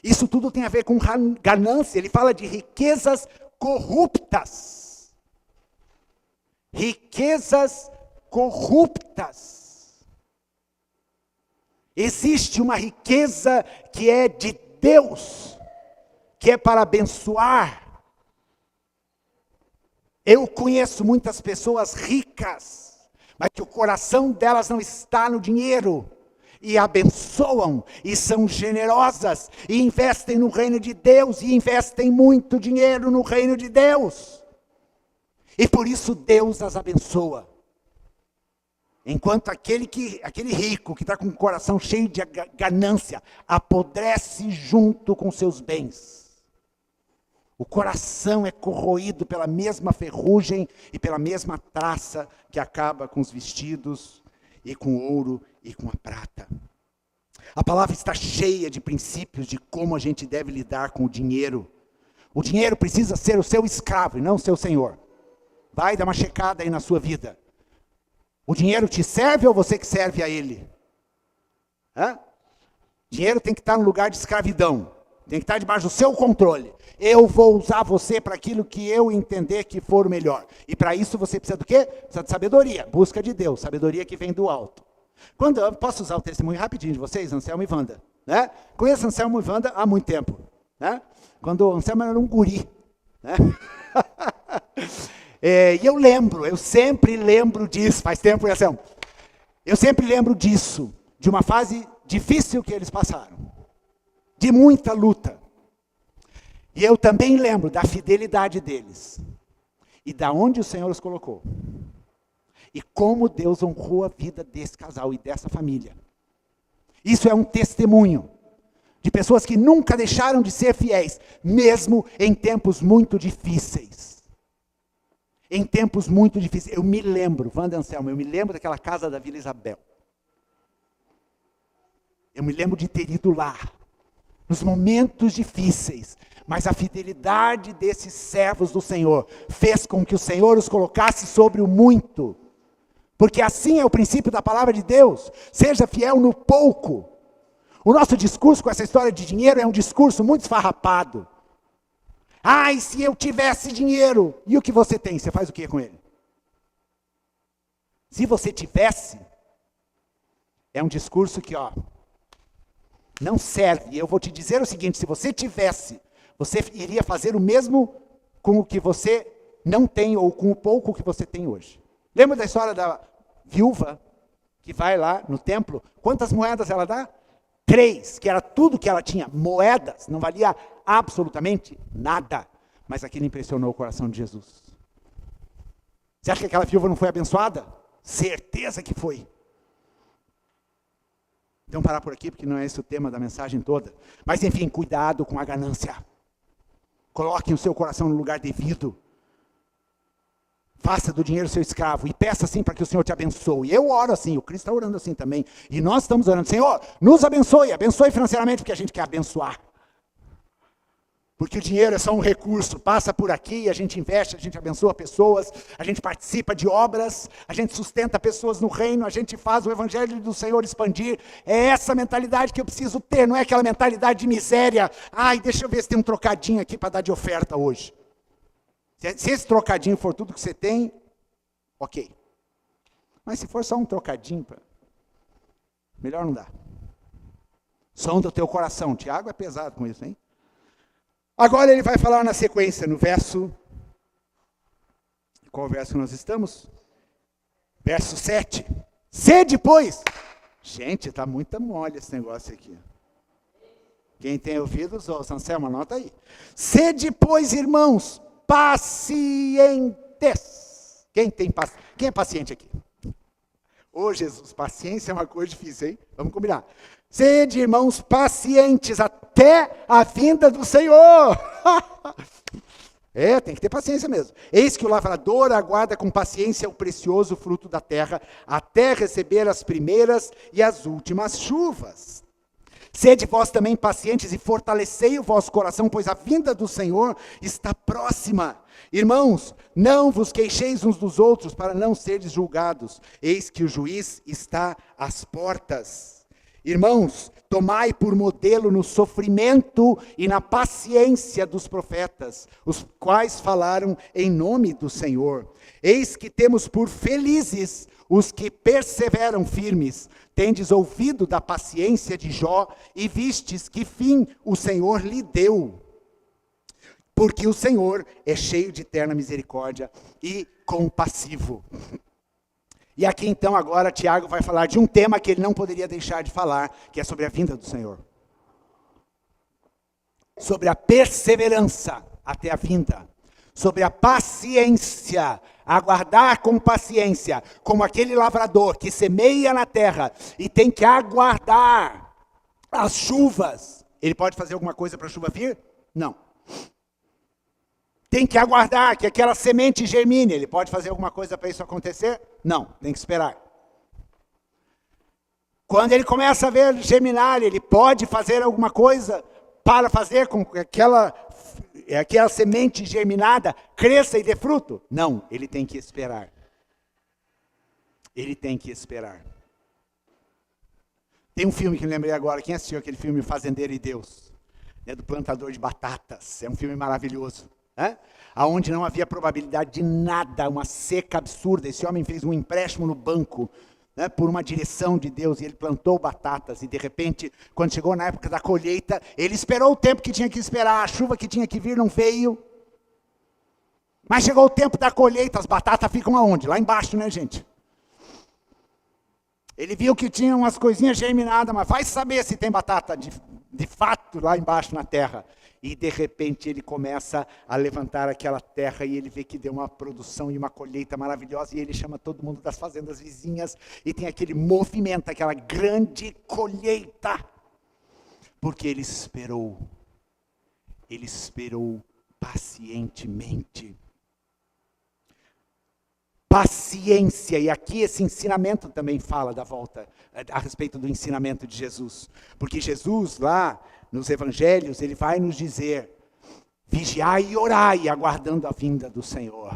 Isso tudo tem a ver com ganância. Ele fala de riquezas corruptas. Riquezas corruptas. Existe uma riqueza que é de Deus, que é para abençoar. Eu conheço muitas pessoas ricas, mas que o coração delas não está no dinheiro. E abençoam, e são generosas, e investem no reino de Deus, e investem muito dinheiro no reino de Deus. E por isso Deus as abençoa. Enquanto aquele rico que está com o coração cheio de ganância, apodrece junto com seus bens. O coração é corroído pela mesma ferrugem e pela mesma traça que acaba com os vestidos e com o ouro e com a prata. A palavra está cheia de princípios de como a gente deve lidar com o dinheiro. O dinheiro precisa ser o seu escravo e não o seu senhor. Vai dar uma checada aí na sua vida. O dinheiro te serve ou você que serve a ele? Dinheiro tem que estar no lugar de escravidão. Tem que estar debaixo do seu controle. Eu vou usar você para aquilo que eu entender que for o melhor. E para isso você precisa do quê? Precisa de sabedoria. Busca de Deus. Sabedoria que vem do alto. Quando eu posso usar o testemunho rapidinho de vocês, Anselmo e Wanda, né? Conheço Anselmo e Wanda há muito tempo, né? Quando o Anselmo era um guri, né? E eu sempre lembro disso, faz tempo, Anselmo. Eu sempre lembro disso, de uma fase difícil que eles passaram, de muita luta. E eu também lembro da fidelidade deles e da onde o Senhor os colocou. E como Deus honrou a vida desse casal e dessa família. Isso é um testemunho de pessoas que nunca deixaram de ser fiéis, mesmo em tempos muito difíceis. Em tempos muito difíceis. Eu me lembro, Wanda Anselmo, eu me lembro daquela casa da Vila Isabel. Eu me lembro de ter ido lá, nos momentos difíceis. Mas a fidelidade desses servos do Senhor fez com que o Senhor os colocasse sobre o muito. Porque assim é o princípio da palavra de Deus. Seja fiel no pouco. O nosso discurso com essa história de dinheiro é um discurso muito esfarrapado. Ai, se eu tivesse dinheiro. E o que você tem? Você faz o que com ele? Se você tivesse, é um discurso que, não serve. Eu vou te dizer o seguinte, se você tivesse, você iria fazer o mesmo com o que você não tem ou com o pouco que você tem hoje. Lembra da história da viúva que vai lá no templo? Quantas moedas ela dá? 3, que era tudo que ela tinha. Moedas, não valia absolutamente nada. Mas aquilo impressionou o coração de Jesus. Você acha que aquela viúva não foi abençoada? Certeza que foi. Então parar por aqui, porque não é esse o tema da mensagem toda. Mas enfim, cuidado com a ganância. Coloque o seu coração no lugar devido. Faça do dinheiro seu escravo e peça assim para que o Senhor te abençoe. Eu oro assim, o Cristo está orando assim também. E nós estamos orando, Senhor, nos abençoe financeiramente, porque a gente quer abençoar. Porque o dinheiro é só um recurso, passa por aqui, a gente investe, a gente abençoa pessoas, a gente participa de obras, a gente sustenta pessoas no reino, a gente faz o evangelho do Senhor expandir. É essa mentalidade que eu preciso ter, não é aquela mentalidade de miséria. Ai, deixa eu ver se tem um trocadinho aqui para dar de oferta hoje. Se esse trocadinho for tudo que você tem, ok. Mas se for só um trocadinho, melhor não dá. Som do teu coração. Tiago é pesado com isso, hein? Agora ele vai falar na sequência, no verso... Qual verso que nós estamos? Verso 7. Sede, pois... Gente, está muito mole esse negócio aqui. Quem tem ouvidos, ouça. Anselmo, anota aí. Sede, pois, irmãos, pacientes. Quem é paciente aqui? Ô, Jesus, paciência é uma coisa difícil, hein? Vamos combinar. Sede, irmãos, pacientes até a vinda do Senhor. Tem que ter paciência mesmo. Eis que o lavrador aguarda com paciência o precioso fruto da terra, até receber as primeiras e as últimas chuvas. Sede vós também pacientes e fortalecei o vosso coração, pois a vinda do Senhor está próxima. Irmãos, não vos queixeis uns dos outros, para não seres julgados. Eis que o juiz está às portas. Irmãos, tomai por modelo no sofrimento e na paciência dos profetas, os quais falaram em nome do Senhor. Eis que temos por felizes os que perseveram firmes. Tendes ouvido da paciência de Jó e vistes que fim o Senhor lhe deu. Porque o Senhor é cheio de eterna misericórdia e compassivo. E aqui então agora Tiago vai falar de um tema que ele não poderia deixar de falar, que é sobre a vinda do Senhor. Sobre a perseverança até a vinda. Sobre a paciência, aguardar com paciência, como aquele lavrador que semeia na terra e tem que aguardar as chuvas. Ele pode fazer alguma coisa para a chuva vir? Não. Tem que aguardar que aquela semente germine. Ele pode fazer alguma coisa para isso acontecer? Não, tem que esperar. Quando ele começa a ver germinar, ele pode fazer alguma coisa para fazer com que aquela semente germinada cresça e dê fruto? Não, ele tem que esperar. Ele tem que esperar. Tem um filme que eu lembrei agora. Quem assistiu aquele filme Fazendeiro e Deus? É do plantador de batatas. É um filme maravilhoso. Aonde não havia probabilidade de nada, uma seca absurda. Esse homem fez um empréstimo no banco, por uma direção de Deus, e ele plantou batatas, e de repente, quando chegou na época da colheita, ele esperou o tempo que tinha que esperar, a chuva que tinha que vir não veio, mas chegou o tempo da colheita, as batatas ficam aonde? Lá embaixo, né, gente? Ele viu que tinha umas coisinhas germinadas, mas vai saber se tem batata de fato lá embaixo na terra. E de repente ele começa a levantar aquela terra e ele vê que deu uma produção e uma colheita maravilhosa. E ele chama todo mundo das fazendas vizinhas e tem aquele movimento, aquela grande colheita. Porque ele esperou pacientemente. Paciência, e aqui esse ensinamento também fala da volta, a respeito do ensinamento de Jesus. Porque Jesus lá nos evangelhos, ele vai nos dizer, vigiai e orai, aguardando a vinda do Senhor.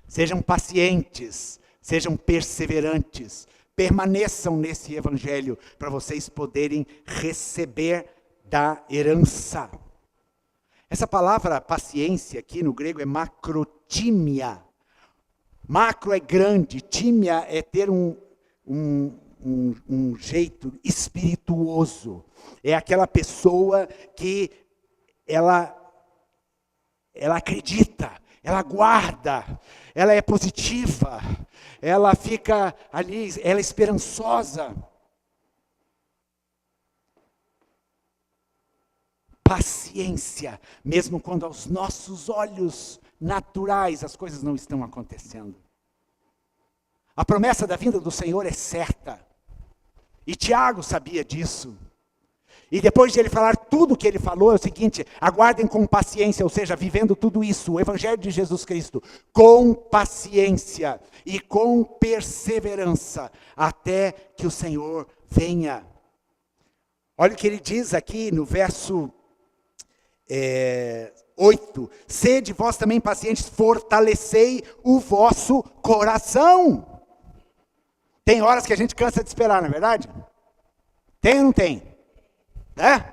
Sejam pacientes, sejam perseverantes, permaneçam nesse evangelho, para vocês poderem receber da herança. Essa palavra paciência aqui no grego é macrotímia. Macro é grande, tímia é ter um jeito espirituoso. É aquela pessoa que ela acredita, ela guarda, ela é positiva, ela fica ali, ela é esperançosa. Paciência, mesmo quando aos nossos olhos naturais as coisas não estão acontecendo. A promessa da vinda do Senhor é certa. E Tiago sabia disso. E depois de ele falar tudo o que ele falou, é o seguinte: aguardem com paciência, ou seja, vivendo tudo isso, o Evangelho de Jesus Cristo, com paciência e com perseverança, até que o Senhor venha. Olha o que ele diz aqui no verso 8, sede vós também pacientes, fortalecei o vosso coração. Tem horas que a gente cansa de esperar, não é verdade? Tem ou não tem? Né?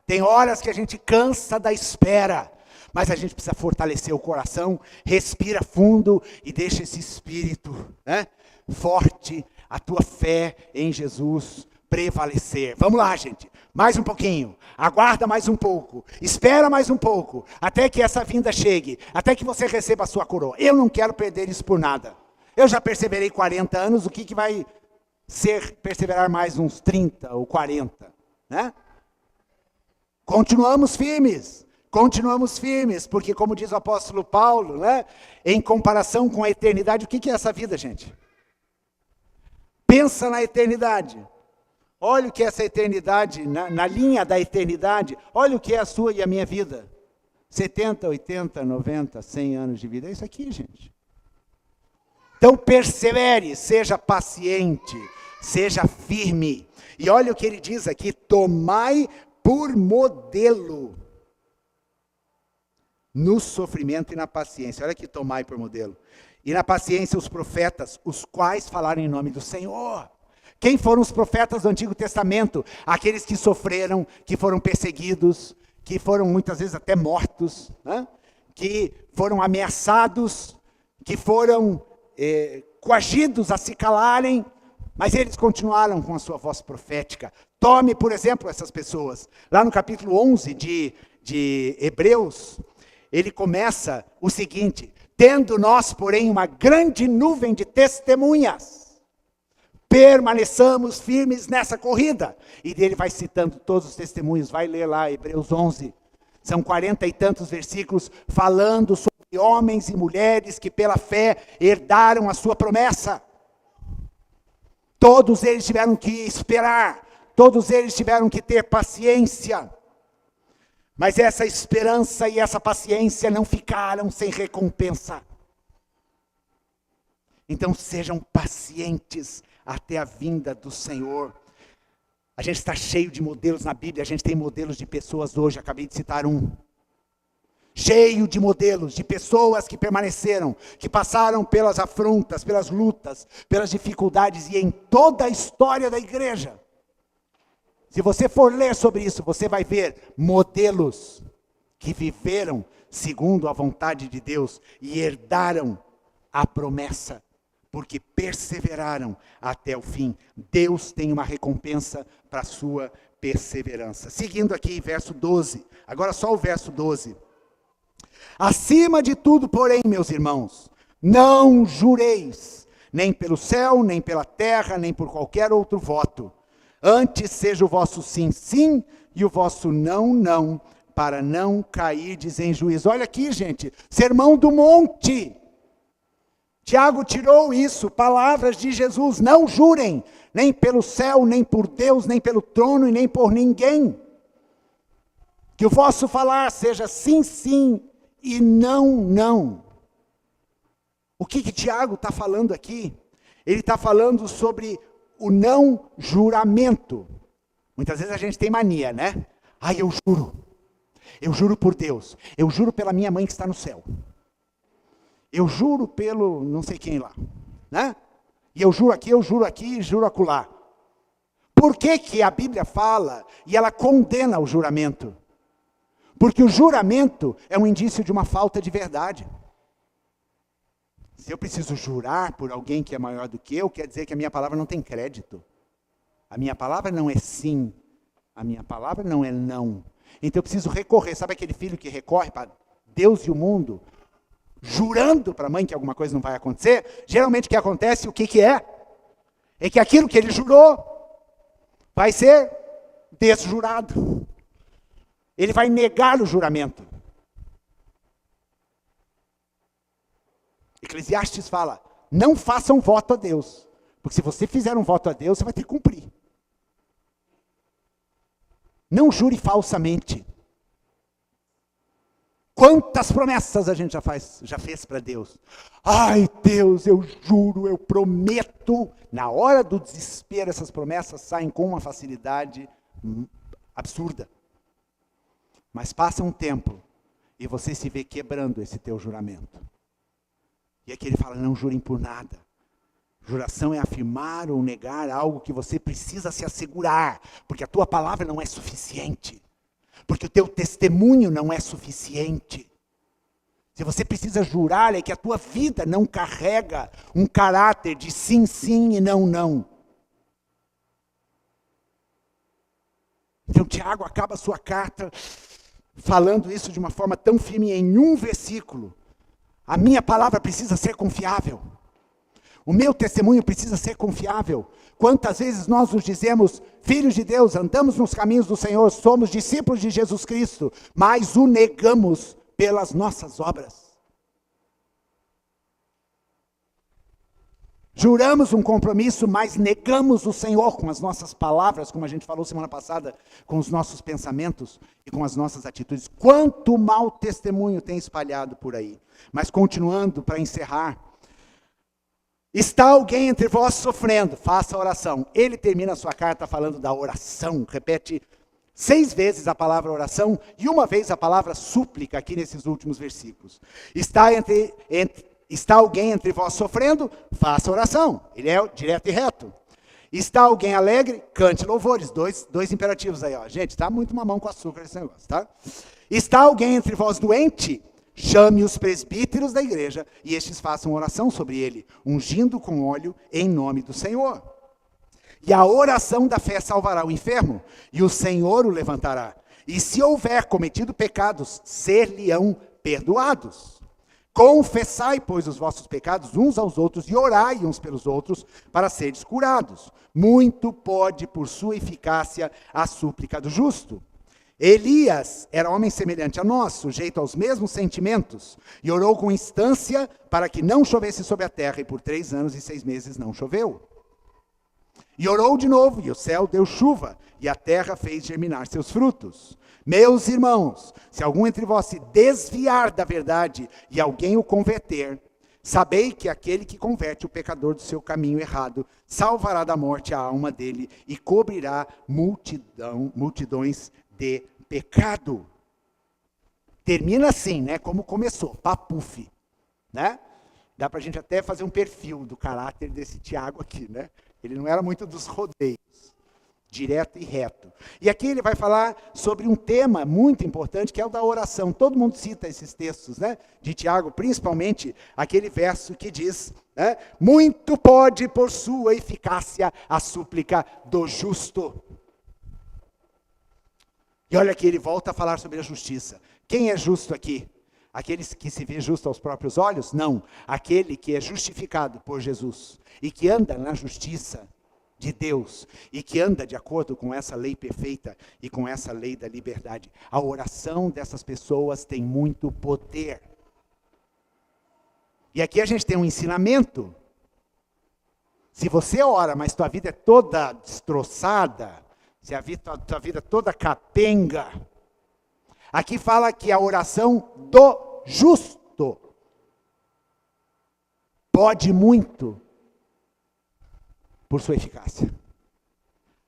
Tem horas que a gente cansa da espera, mas a gente precisa fortalecer o coração, respira fundo e deixa esse espírito, né, forte, a tua fé em Jesus prevalecer. Vamos lá, gente. Mais um pouquinho. Aguarda mais um pouco. Espera mais um pouco. Até que essa vinda chegue. Até que você receba a sua coroa. Eu não quero perder isso por nada. Eu já perseverei 40 anos. O que vai ser perseverar mais uns 30 ou 40? Né? Continuamos firmes. Continuamos firmes. Porque como diz o apóstolo Paulo, né, em comparação com a eternidade, o que é essa vida, gente? Pensa na eternidade. Olha o que é essa eternidade, na linha da eternidade, olha o que é a sua e a minha vida. 70, 80, 90, 100 anos de vida, é isso aqui, gente. Então persevere, seja paciente, seja firme. E olha o que ele diz aqui, tomai por modelo no sofrimento e na paciência. Olha aqui, tomai por modelo. E na paciência os profetas, os quais falaram em nome do Senhor. Quem foram os profetas do Antigo Testamento? Aqueles que sofreram, que foram perseguidos, que foram muitas vezes até mortos, né? Que foram ameaçados, que foram coagidos a se calarem, mas eles continuaram com a sua voz profética. Tome, por exemplo, essas pessoas. Lá no capítulo 11 de Hebreus, ele começa o seguinte: tendo nós, porém, uma grande nuvem de testemunhas, permaneçamos firmes nessa corrida. E dele vai citando todos os testemunhos, vai ler lá Hebreus 11. São 40 e tantos versículos falando sobre homens e mulheres que pela fé herdaram a sua promessa. Todos eles tiveram que esperar, todos eles tiveram que ter paciência. Mas essa esperança e essa paciência não ficaram sem recompensa. Então sejam pacientes até a vinda do Senhor. A gente está cheio de modelos na Bíblia, a gente tem modelos de pessoas hoje, acabei de citar um. Cheio de modelos, de pessoas que permaneceram, que passaram pelas afrontas, pelas lutas, pelas dificuldades, e em toda a história da igreja. Se você for ler sobre isso, você vai ver modelos que viveram segundo a vontade de Deus e herdaram a promessa, porque perseveraram até o fim. Deus tem uma recompensa para a sua perseverança. Seguindo aqui, verso 12. Agora só o verso 12. Acima de tudo, porém, meus irmãos, não jureis, nem pelo céu, nem pela terra, nem por qualquer outro voto. Antes seja o vosso sim, sim, e o vosso não, não, para não cairdes em juízo. Olha aqui, gente, Sermão do Monte. Tiago tirou isso, palavras de Jesus: não jurem, nem pelo céu, nem por Deus, nem pelo trono e nem por ninguém. Que o vosso falar seja sim, sim e não, não. O que Tiago está falando aqui? Ele está falando sobre o não juramento. Muitas vezes a gente tem mania, né? Eu juro por Deus, eu juro pela minha mãe que está no céu. Eu juro pelo não sei quem lá, né? E eu juro aqui e juro acolá. Por que a Bíblia fala e ela condena o juramento? Porque o juramento é um indício de uma falta de verdade. Se eu preciso jurar por alguém que é maior do que eu, quer dizer que a minha palavra não tem crédito. A minha palavra não é sim, a minha palavra não é não. Então eu preciso recorrer, sabe aquele filho que recorre para Deus e o mundo, jurando para a mãe que alguma coisa não vai acontecer? Geralmente o que acontece, o que é? É que aquilo que ele jurou vai ser desjurado. Ele vai negar o juramento. Eclesiastes fala: não façam voto a Deus, porque se você fizer um voto a Deus, você vai ter que cumprir. Não jure falsamente. Quantas promessas a gente já fez para Deus? Ai, Deus, eu juro, eu prometo. Na hora do desespero, essas promessas saem com uma facilidade absurda. Mas passa um tempo e você se vê quebrando esse teu juramento. E aqui ele fala, não jurem por nada. Juração é afirmar ou negar algo que você precisa se assegurar, porque a tua palavra não é suficiente, porque o teu testemunho não é suficiente. Se você precisa jurar, é que a tua vida não carrega um caráter de sim, sim e não, não. Então Tiago acaba a sua carta falando isso de uma forma tão firme em um versículo. A minha palavra precisa ser confiável. O meu testemunho precisa ser confiável. Quantas vezes nós nos dizemos, filhos de Deus, andamos nos caminhos do Senhor, somos discípulos de Jesus Cristo, mas o negamos pelas nossas obras. Juramos um compromisso, mas negamos o Senhor com as nossas palavras, como a gente falou semana passada, com os nossos pensamentos e com as nossas atitudes. Quanto mau testemunho tem espalhado por aí. Mas continuando, para encerrar, está alguém entre vós sofrendo, faça a oração. Ele termina a sua carta falando da oração, repete 6 vezes a palavra oração e uma vez a palavra súplica aqui nesses últimos versículos. Está alguém entre vós sofrendo, faça oração. Ele é direto e reto. Está alguém alegre, cante louvores. Dois imperativos aí, ó. Gente, tá muito mamão com açúcar esse negócio, tá? Está alguém entre vós doente, chame os presbíteros da igreja e estes façam oração sobre ele, ungindo com óleo em nome do Senhor. E a oração da fé salvará o enfermo, e o Senhor o levantará. E se houver cometido pecados, ser-lhe-ão perdoados. Confessai, pois, os vossos pecados uns aos outros e orai uns pelos outros para seres curados. Muito pode, por sua eficácia, a súplica do justo. Elias era homem semelhante a nós, sujeito aos mesmos sentimentos, e orou com instância para que não chovesse sobre a terra, e por 3 anos e 6 meses não choveu. E orou de novo, e o céu deu chuva, e a terra fez germinar seus frutos. Meus irmãos, se algum entre vós se desviar da verdade e alguém o converter, sabei que aquele que converte o pecador do seu caminho errado salvará da morte a alma dele e cobrirá multidões de pecado. Termina assim, né? Como começou, papuf, né? Dá para a gente até fazer um perfil do caráter desse Tiago aqui, né? Ele não era muito dos rodeios, direto e reto. E aqui ele vai falar sobre um tema muito importante, que é o da oração. Todo mundo cita esses textos, né? De Tiago, principalmente aquele verso que diz, né? Muito pode por sua eficácia a súplica do justo. E olha aqui, ele volta a falar sobre a justiça. Quem é justo aqui? Aquele que se vê justo aos próprios olhos? Não. Aquele que é justificado por Jesus e que anda na justiça de Deus e que anda de acordo com essa lei perfeita e com essa lei da liberdade. A oração dessas pessoas tem muito poder. E aqui a gente tem um ensinamento. Se você ora, mas tua vida é toda destroçada, se a tua vida é toda capenga, aqui fala que a oração do justo pode muito por sua eficácia.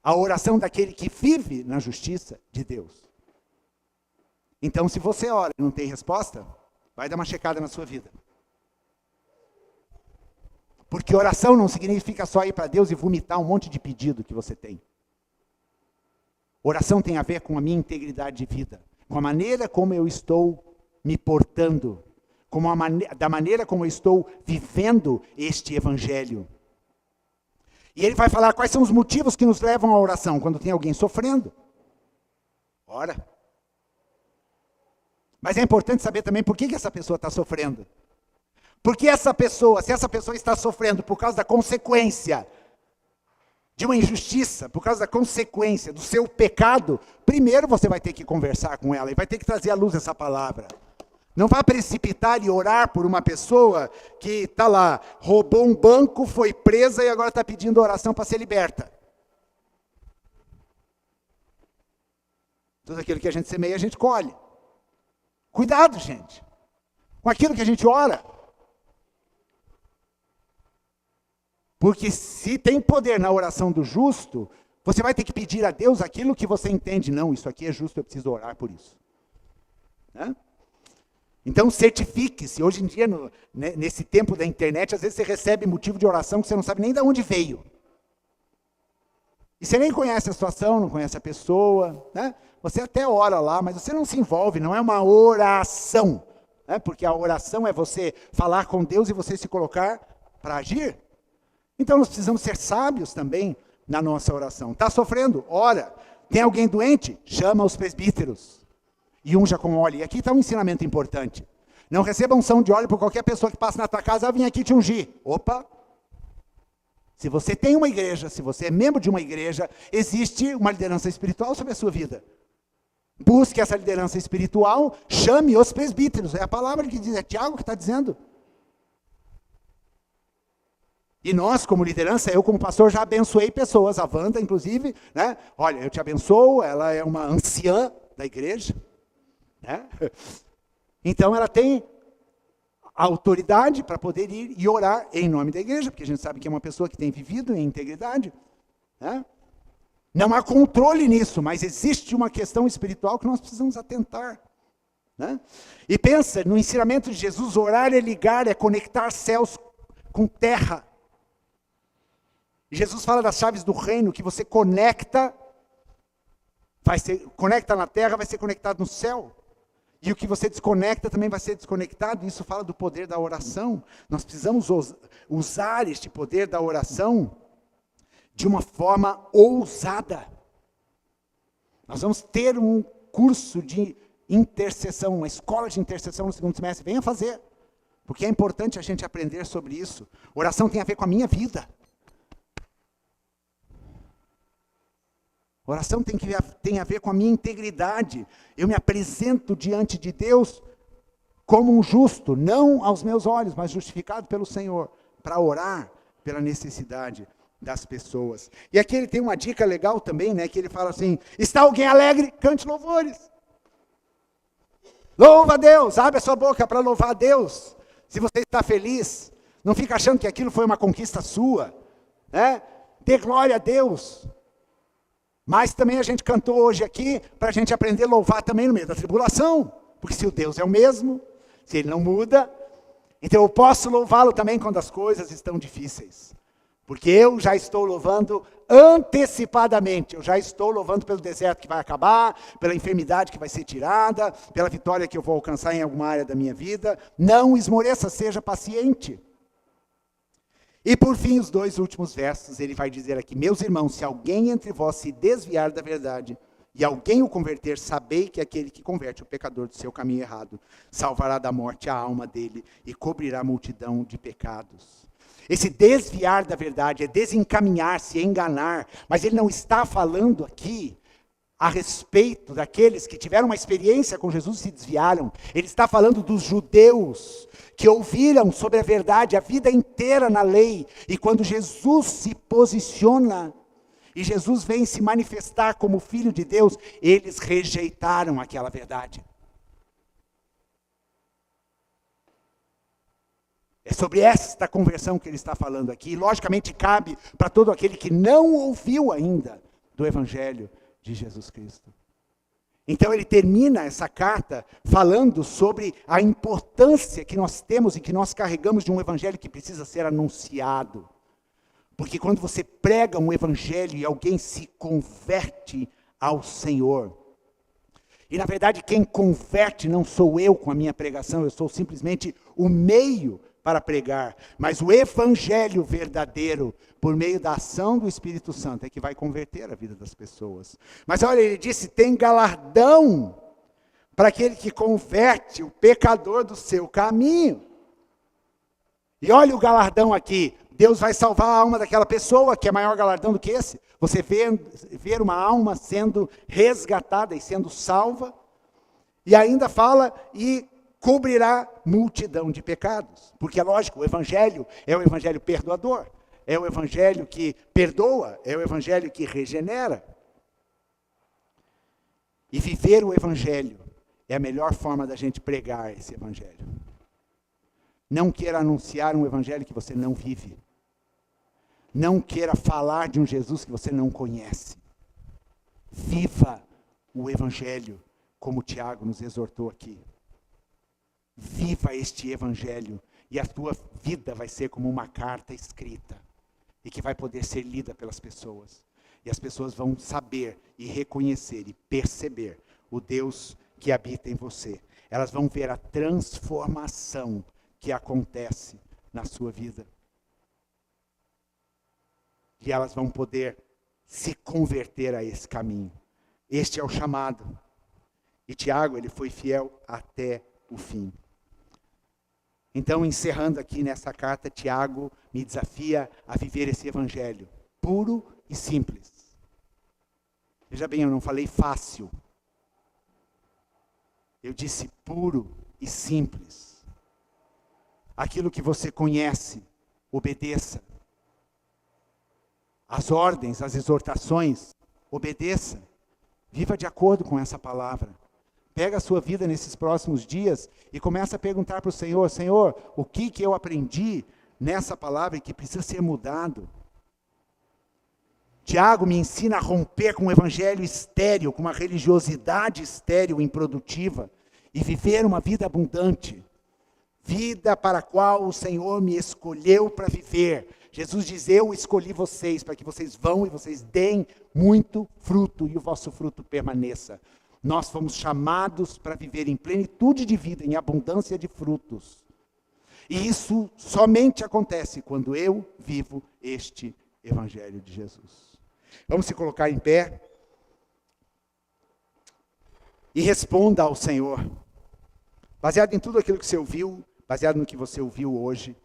A oração daquele que vive na justiça de Deus. Então, se você ora e não tem resposta, vai dar uma checada na sua vida. Porque oração não significa só ir para Deus e vomitar um monte de pedido que você tem. Oração tem a ver com a minha integridade de vida, com a maneira como eu estou me portando, da maneira como eu estou vivendo este evangelho. E ele vai falar quais são os motivos que nos levam à oração. Quando tem alguém sofrendo, ora. Mas é importante saber também por que essa pessoa está sofrendo. Porque se essa pessoa está sofrendo por causa da consequência de uma injustiça, por causa da consequência do seu pecado, primeiro você vai ter que conversar com ela e vai ter que trazer à luz essa palavra. Não vá precipitar e orar por uma pessoa que está lá, roubou um banco, foi presa e agora está pedindo oração para ser liberta. Tudo aquilo que a gente semeia, a gente colhe. Cuidado, gente, com aquilo que a gente ora. Porque se tem poder na oração do justo, você vai ter que pedir a Deus aquilo que você entende. Não, isso aqui é justo, eu preciso orar por isso. Né? Então certifique-se. Hoje em dia, nesse tempo da internet, às vezes você recebe motivo de oração que você não sabe nem de onde veio. E você nem conhece a situação, não conhece a pessoa, né? Você até ora lá, mas você não se envolve, não é uma oração. Né? Porque a oração é você falar com Deus e você se colocar para agir. Então nós precisamos ser sábios também na nossa oração. Está sofrendo? Ora. Tem alguém doente? Chama os presbíteros. E unja com óleo. E aqui está um ensinamento importante. Não receba unção de óleo por qualquer pessoa que passe na tua casa, vem aqui te ungir. Opa! Se você tem uma igreja, se você é membro de uma igreja, existe uma liderança espiritual sobre a sua vida. Busque essa liderança espiritual, chame os presbíteros. É a palavra que diz, é Tiago que está dizendo. E nós, como liderança, eu como pastor já abençoei pessoas, a Wanda, inclusive, né? Olha, eu te abençoo, ela é uma anciã da igreja, né? Então ela tem autoridade para poder ir e orar em nome da igreja, porque a gente sabe que é uma pessoa que tem vivido em integridade, né? Não há controle nisso, mas existe uma questão espiritual que nós precisamos atentar, né? E pensa, no ensinamento de Jesus, orar é ligar, é conectar céus com terra. Jesus fala das chaves do reino, que você conecta, conecta na terra, vai ser conectado no céu. E o que você desconecta também vai ser desconectado. Isso fala do poder da oração. Nós precisamos usar este poder da oração de uma forma ousada. Nós vamos ter um curso de intercessão, uma escola de intercessão no segundo semestre. Venha fazer, porque é importante a gente aprender sobre isso. Oração tem a ver com a minha vida. Oração tem a ver com a minha integridade. Eu me apresento diante de Deus como um justo, não aos meus olhos, mas justificado pelo Senhor, para orar pela necessidade das pessoas. E aqui ele tem uma dica legal também, né, que ele fala assim, está alguém alegre? Cante louvores. Louva a Deus, abre a sua boca para louvar a Deus. Se você está feliz, não fica achando que aquilo foi uma conquista sua, né? Dê glória a Deus. Mas também a gente cantou hoje aqui para a gente aprender a louvar também no meio da tribulação. Porque se o Deus é o mesmo, se Ele não muda, então eu posso louvá-lo também quando as coisas estão difíceis. Porque eu já estou louvando antecipadamente. Eu já estou louvando pelo deserto que vai acabar, pela enfermidade que vai ser tirada, pela vitória que eu vou alcançar em alguma área da minha vida. Não esmoreça, seja paciente. E por fim, os 2 últimos versos, ele vai dizer aqui, meus irmãos, se alguém entre vós se desviar da verdade, e alguém o converter, sabei que aquele que converte o pecador do seu caminho errado, salvará da morte a alma dele, e cobrirá a multidão de pecados. Esse desviar da verdade é desencaminhar-se, enganar, mas ele não está falando aqui a respeito daqueles que tiveram uma experiência com Jesus e se desviaram. Ele está falando dos judeus que ouviram sobre a verdade a vida inteira na lei. E quando Jesus se posiciona e Jesus vem se manifestar como Filho de Deus, eles rejeitaram aquela verdade. É sobre esta conversão que ele está falando aqui. E logicamente cabe para todo aquele que não ouviu ainda do Evangelho de Jesus Cristo. Então ele termina essa carta falando sobre a importância que nós temos e que nós carregamos de um evangelho que precisa ser anunciado. Porque quando você prega um evangelho e alguém se converte ao Senhor, e na verdade quem converte não sou eu com a minha pregação, eu sou simplesmente o meio para pregar, mas o evangelho verdadeiro, por meio da ação do Espírito Santo, é que vai converter a vida das pessoas. Mas olha, ele disse, tem galardão para aquele que converte o pecador do seu caminho. E olha o galardão aqui, Deus vai salvar a alma daquela pessoa, que é maior galardão do que esse. Você ver uma alma sendo resgatada e sendo salva, e ainda fala, e cobrirá multidão de pecados. Porque é lógico, o evangelho é o evangelho perdoador, é o evangelho que perdoa, é o evangelho que regenera. E viver o evangelho é a melhor forma da gente pregar esse evangelho. Não queira anunciar um evangelho que você não vive. Não queira falar de um Jesus que você não conhece. Viva o evangelho como Tiago nos exortou aqui. Viva este evangelho e a tua vida vai ser como uma carta escrita e que vai poder ser lida pelas pessoas. E as pessoas vão saber e reconhecer e perceber o Deus que habita em você. Elas vão ver a transformação que acontece na sua vida. E elas vão poder se converter a esse caminho. Este é o chamado. E Tiago, ele foi fiel até o fim. Então, encerrando aqui nessa carta, Tiago me desafia a viver esse evangelho puro e simples. Veja bem, eu não falei fácil. Eu disse puro e simples. Aquilo que você conhece, obedeça. As ordens, as exortações, obedeça. Viva de acordo com essa palavra. Pega a sua vida nesses próximos dias e começa a perguntar para o Senhor, Senhor, o que eu aprendi nessa palavra e que precisa ser mudado? Tiago me ensina a romper com um evangelho estéril, com uma religiosidade estéril e improdutiva, e viver uma vida abundante. Vida para a qual o Senhor me escolheu para viver. Jesus diz, eu escolhi vocês, para que vocês vão e vocês deem muito fruto, e o vosso fruto permaneça. Nós fomos chamados para viver em plenitude de vida, em abundância de frutos. E isso somente acontece quando eu vivo este evangelho de Jesus. Vamos se colocar em pé e responda ao Senhor. Baseado em tudo aquilo que você ouviu, baseado no que você ouviu hoje,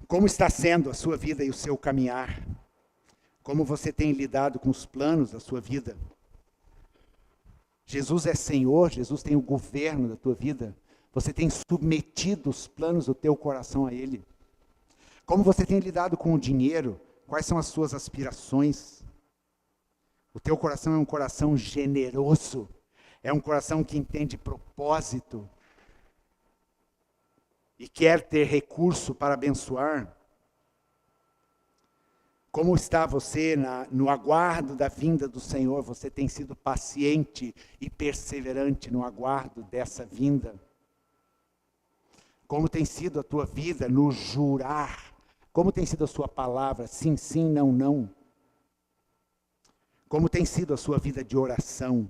como está sendo a sua vida e o seu caminhar? Como você tem lidado com os planos da sua vida? Jesus é Senhor, Jesus tem o governo da tua vida. Você tem submetido os planos do teu coração a Ele. Como você tem lidado com o dinheiro? Quais são as suas aspirações? O teu coração é um coração generoso. É um coração que entende propósito. E quer ter recurso para abençoar. Como está você no aguardo da vinda do Senhor? Você tem sido paciente e perseverante no aguardo dessa vinda? Como tem sido a tua vida no jurar? Como tem sido a sua palavra? Sim, sim, não, não. Como tem sido a sua vida de oração?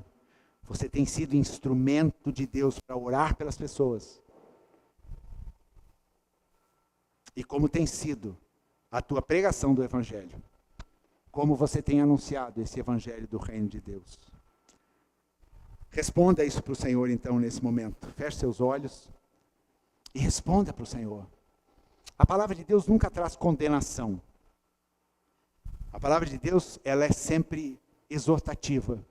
Você tem sido instrumento de Deus para orar pelas pessoas? E como tem sido a tua pregação do Evangelho? Como você tem anunciado esse Evangelho do Reino de Deus? Responda isso para o Senhor então nesse momento. Feche seus olhos e responda para o Senhor. A palavra de Deus nunca traz condenação. A palavra de Deus, ela é sempre exortativa.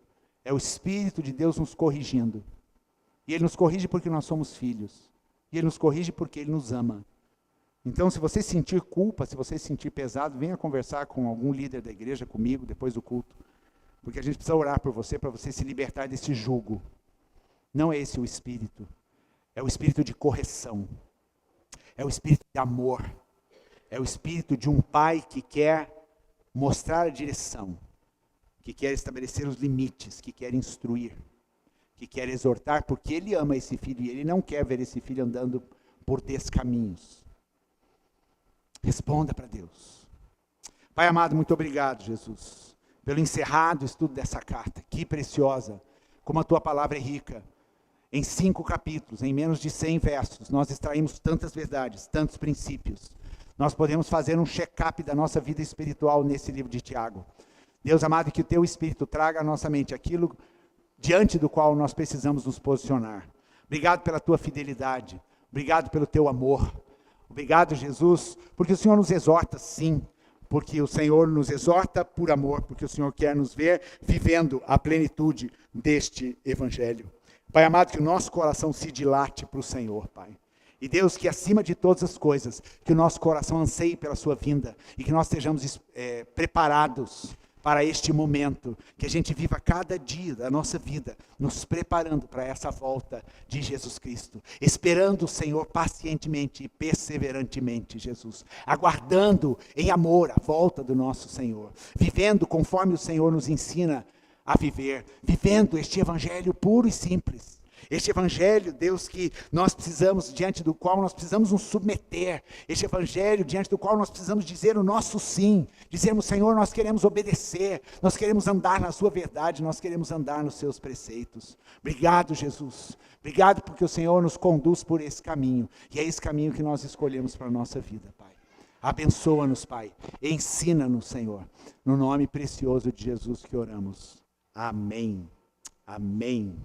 É o Espírito de Deus nos corrigindo. E Ele nos corrige porque nós somos filhos. E Ele nos corrige porque Ele nos ama. Então, se você sentir culpa, se você sentir pesado, venha conversar com algum líder da igreja, comigo, depois do culto. Porque a gente precisa orar por você, para você se libertar desse jugo. Não é esse o Espírito. É o Espírito de correção. É o Espírito de amor. É o Espírito de um pai que quer mostrar a direção. Que quer estabelecer os limites, que quer instruir. Que quer exortar, porque Ele ama esse filho e Ele não quer ver esse filho andando por descaminhos. Responda para Deus. Pai amado, muito obrigado, Jesus, pelo encerrado estudo dessa carta. Que preciosa, como a tua palavra é rica. Em 5 capítulos, em menos de 100 versos, nós extraímos tantas verdades, tantos princípios. Nós podemos fazer um check-up da nossa vida espiritual nesse livro de Tiago. Deus amado, que o teu Espírito traga à nossa mente aquilo diante do qual nós precisamos nos posicionar. Obrigado pela tua fidelidade. Obrigado pelo teu amor. Obrigado, Jesus, porque o Senhor nos exorta, sim, porque o Senhor nos exorta por amor, porque o Senhor quer nos ver vivendo a plenitude deste Evangelho. Pai amado, que o nosso coração se dilate para o Senhor, Pai. E Deus, que acima de todas as coisas, que o nosso coração anseie pela sua vinda e que nós estejamos preparados para este momento, que a gente viva cada dia da nossa vida, nos preparando para essa volta de Jesus Cristo, esperando o Senhor pacientemente e perseverantemente, Jesus, aguardando em amor a volta do nosso Senhor, vivendo conforme o Senhor nos ensina a viver, vivendo este evangelho puro e simples. Este evangelho, Deus, que nós precisamos, diante do qual nós precisamos nos submeter. Este evangelho, diante do qual nós precisamos dizer o nosso sim. Dizermos, Senhor, nós queremos obedecer, nós queremos andar na sua verdade, nós queremos andar nos seus preceitos. Obrigado, Jesus. Obrigado porque o Senhor nos conduz por esse caminho. E é esse caminho que nós escolhemos para a nossa vida, Pai. Abençoa-nos, Pai. Ensina-nos, Senhor. No nome precioso de Jesus que oramos. Amém. Amém.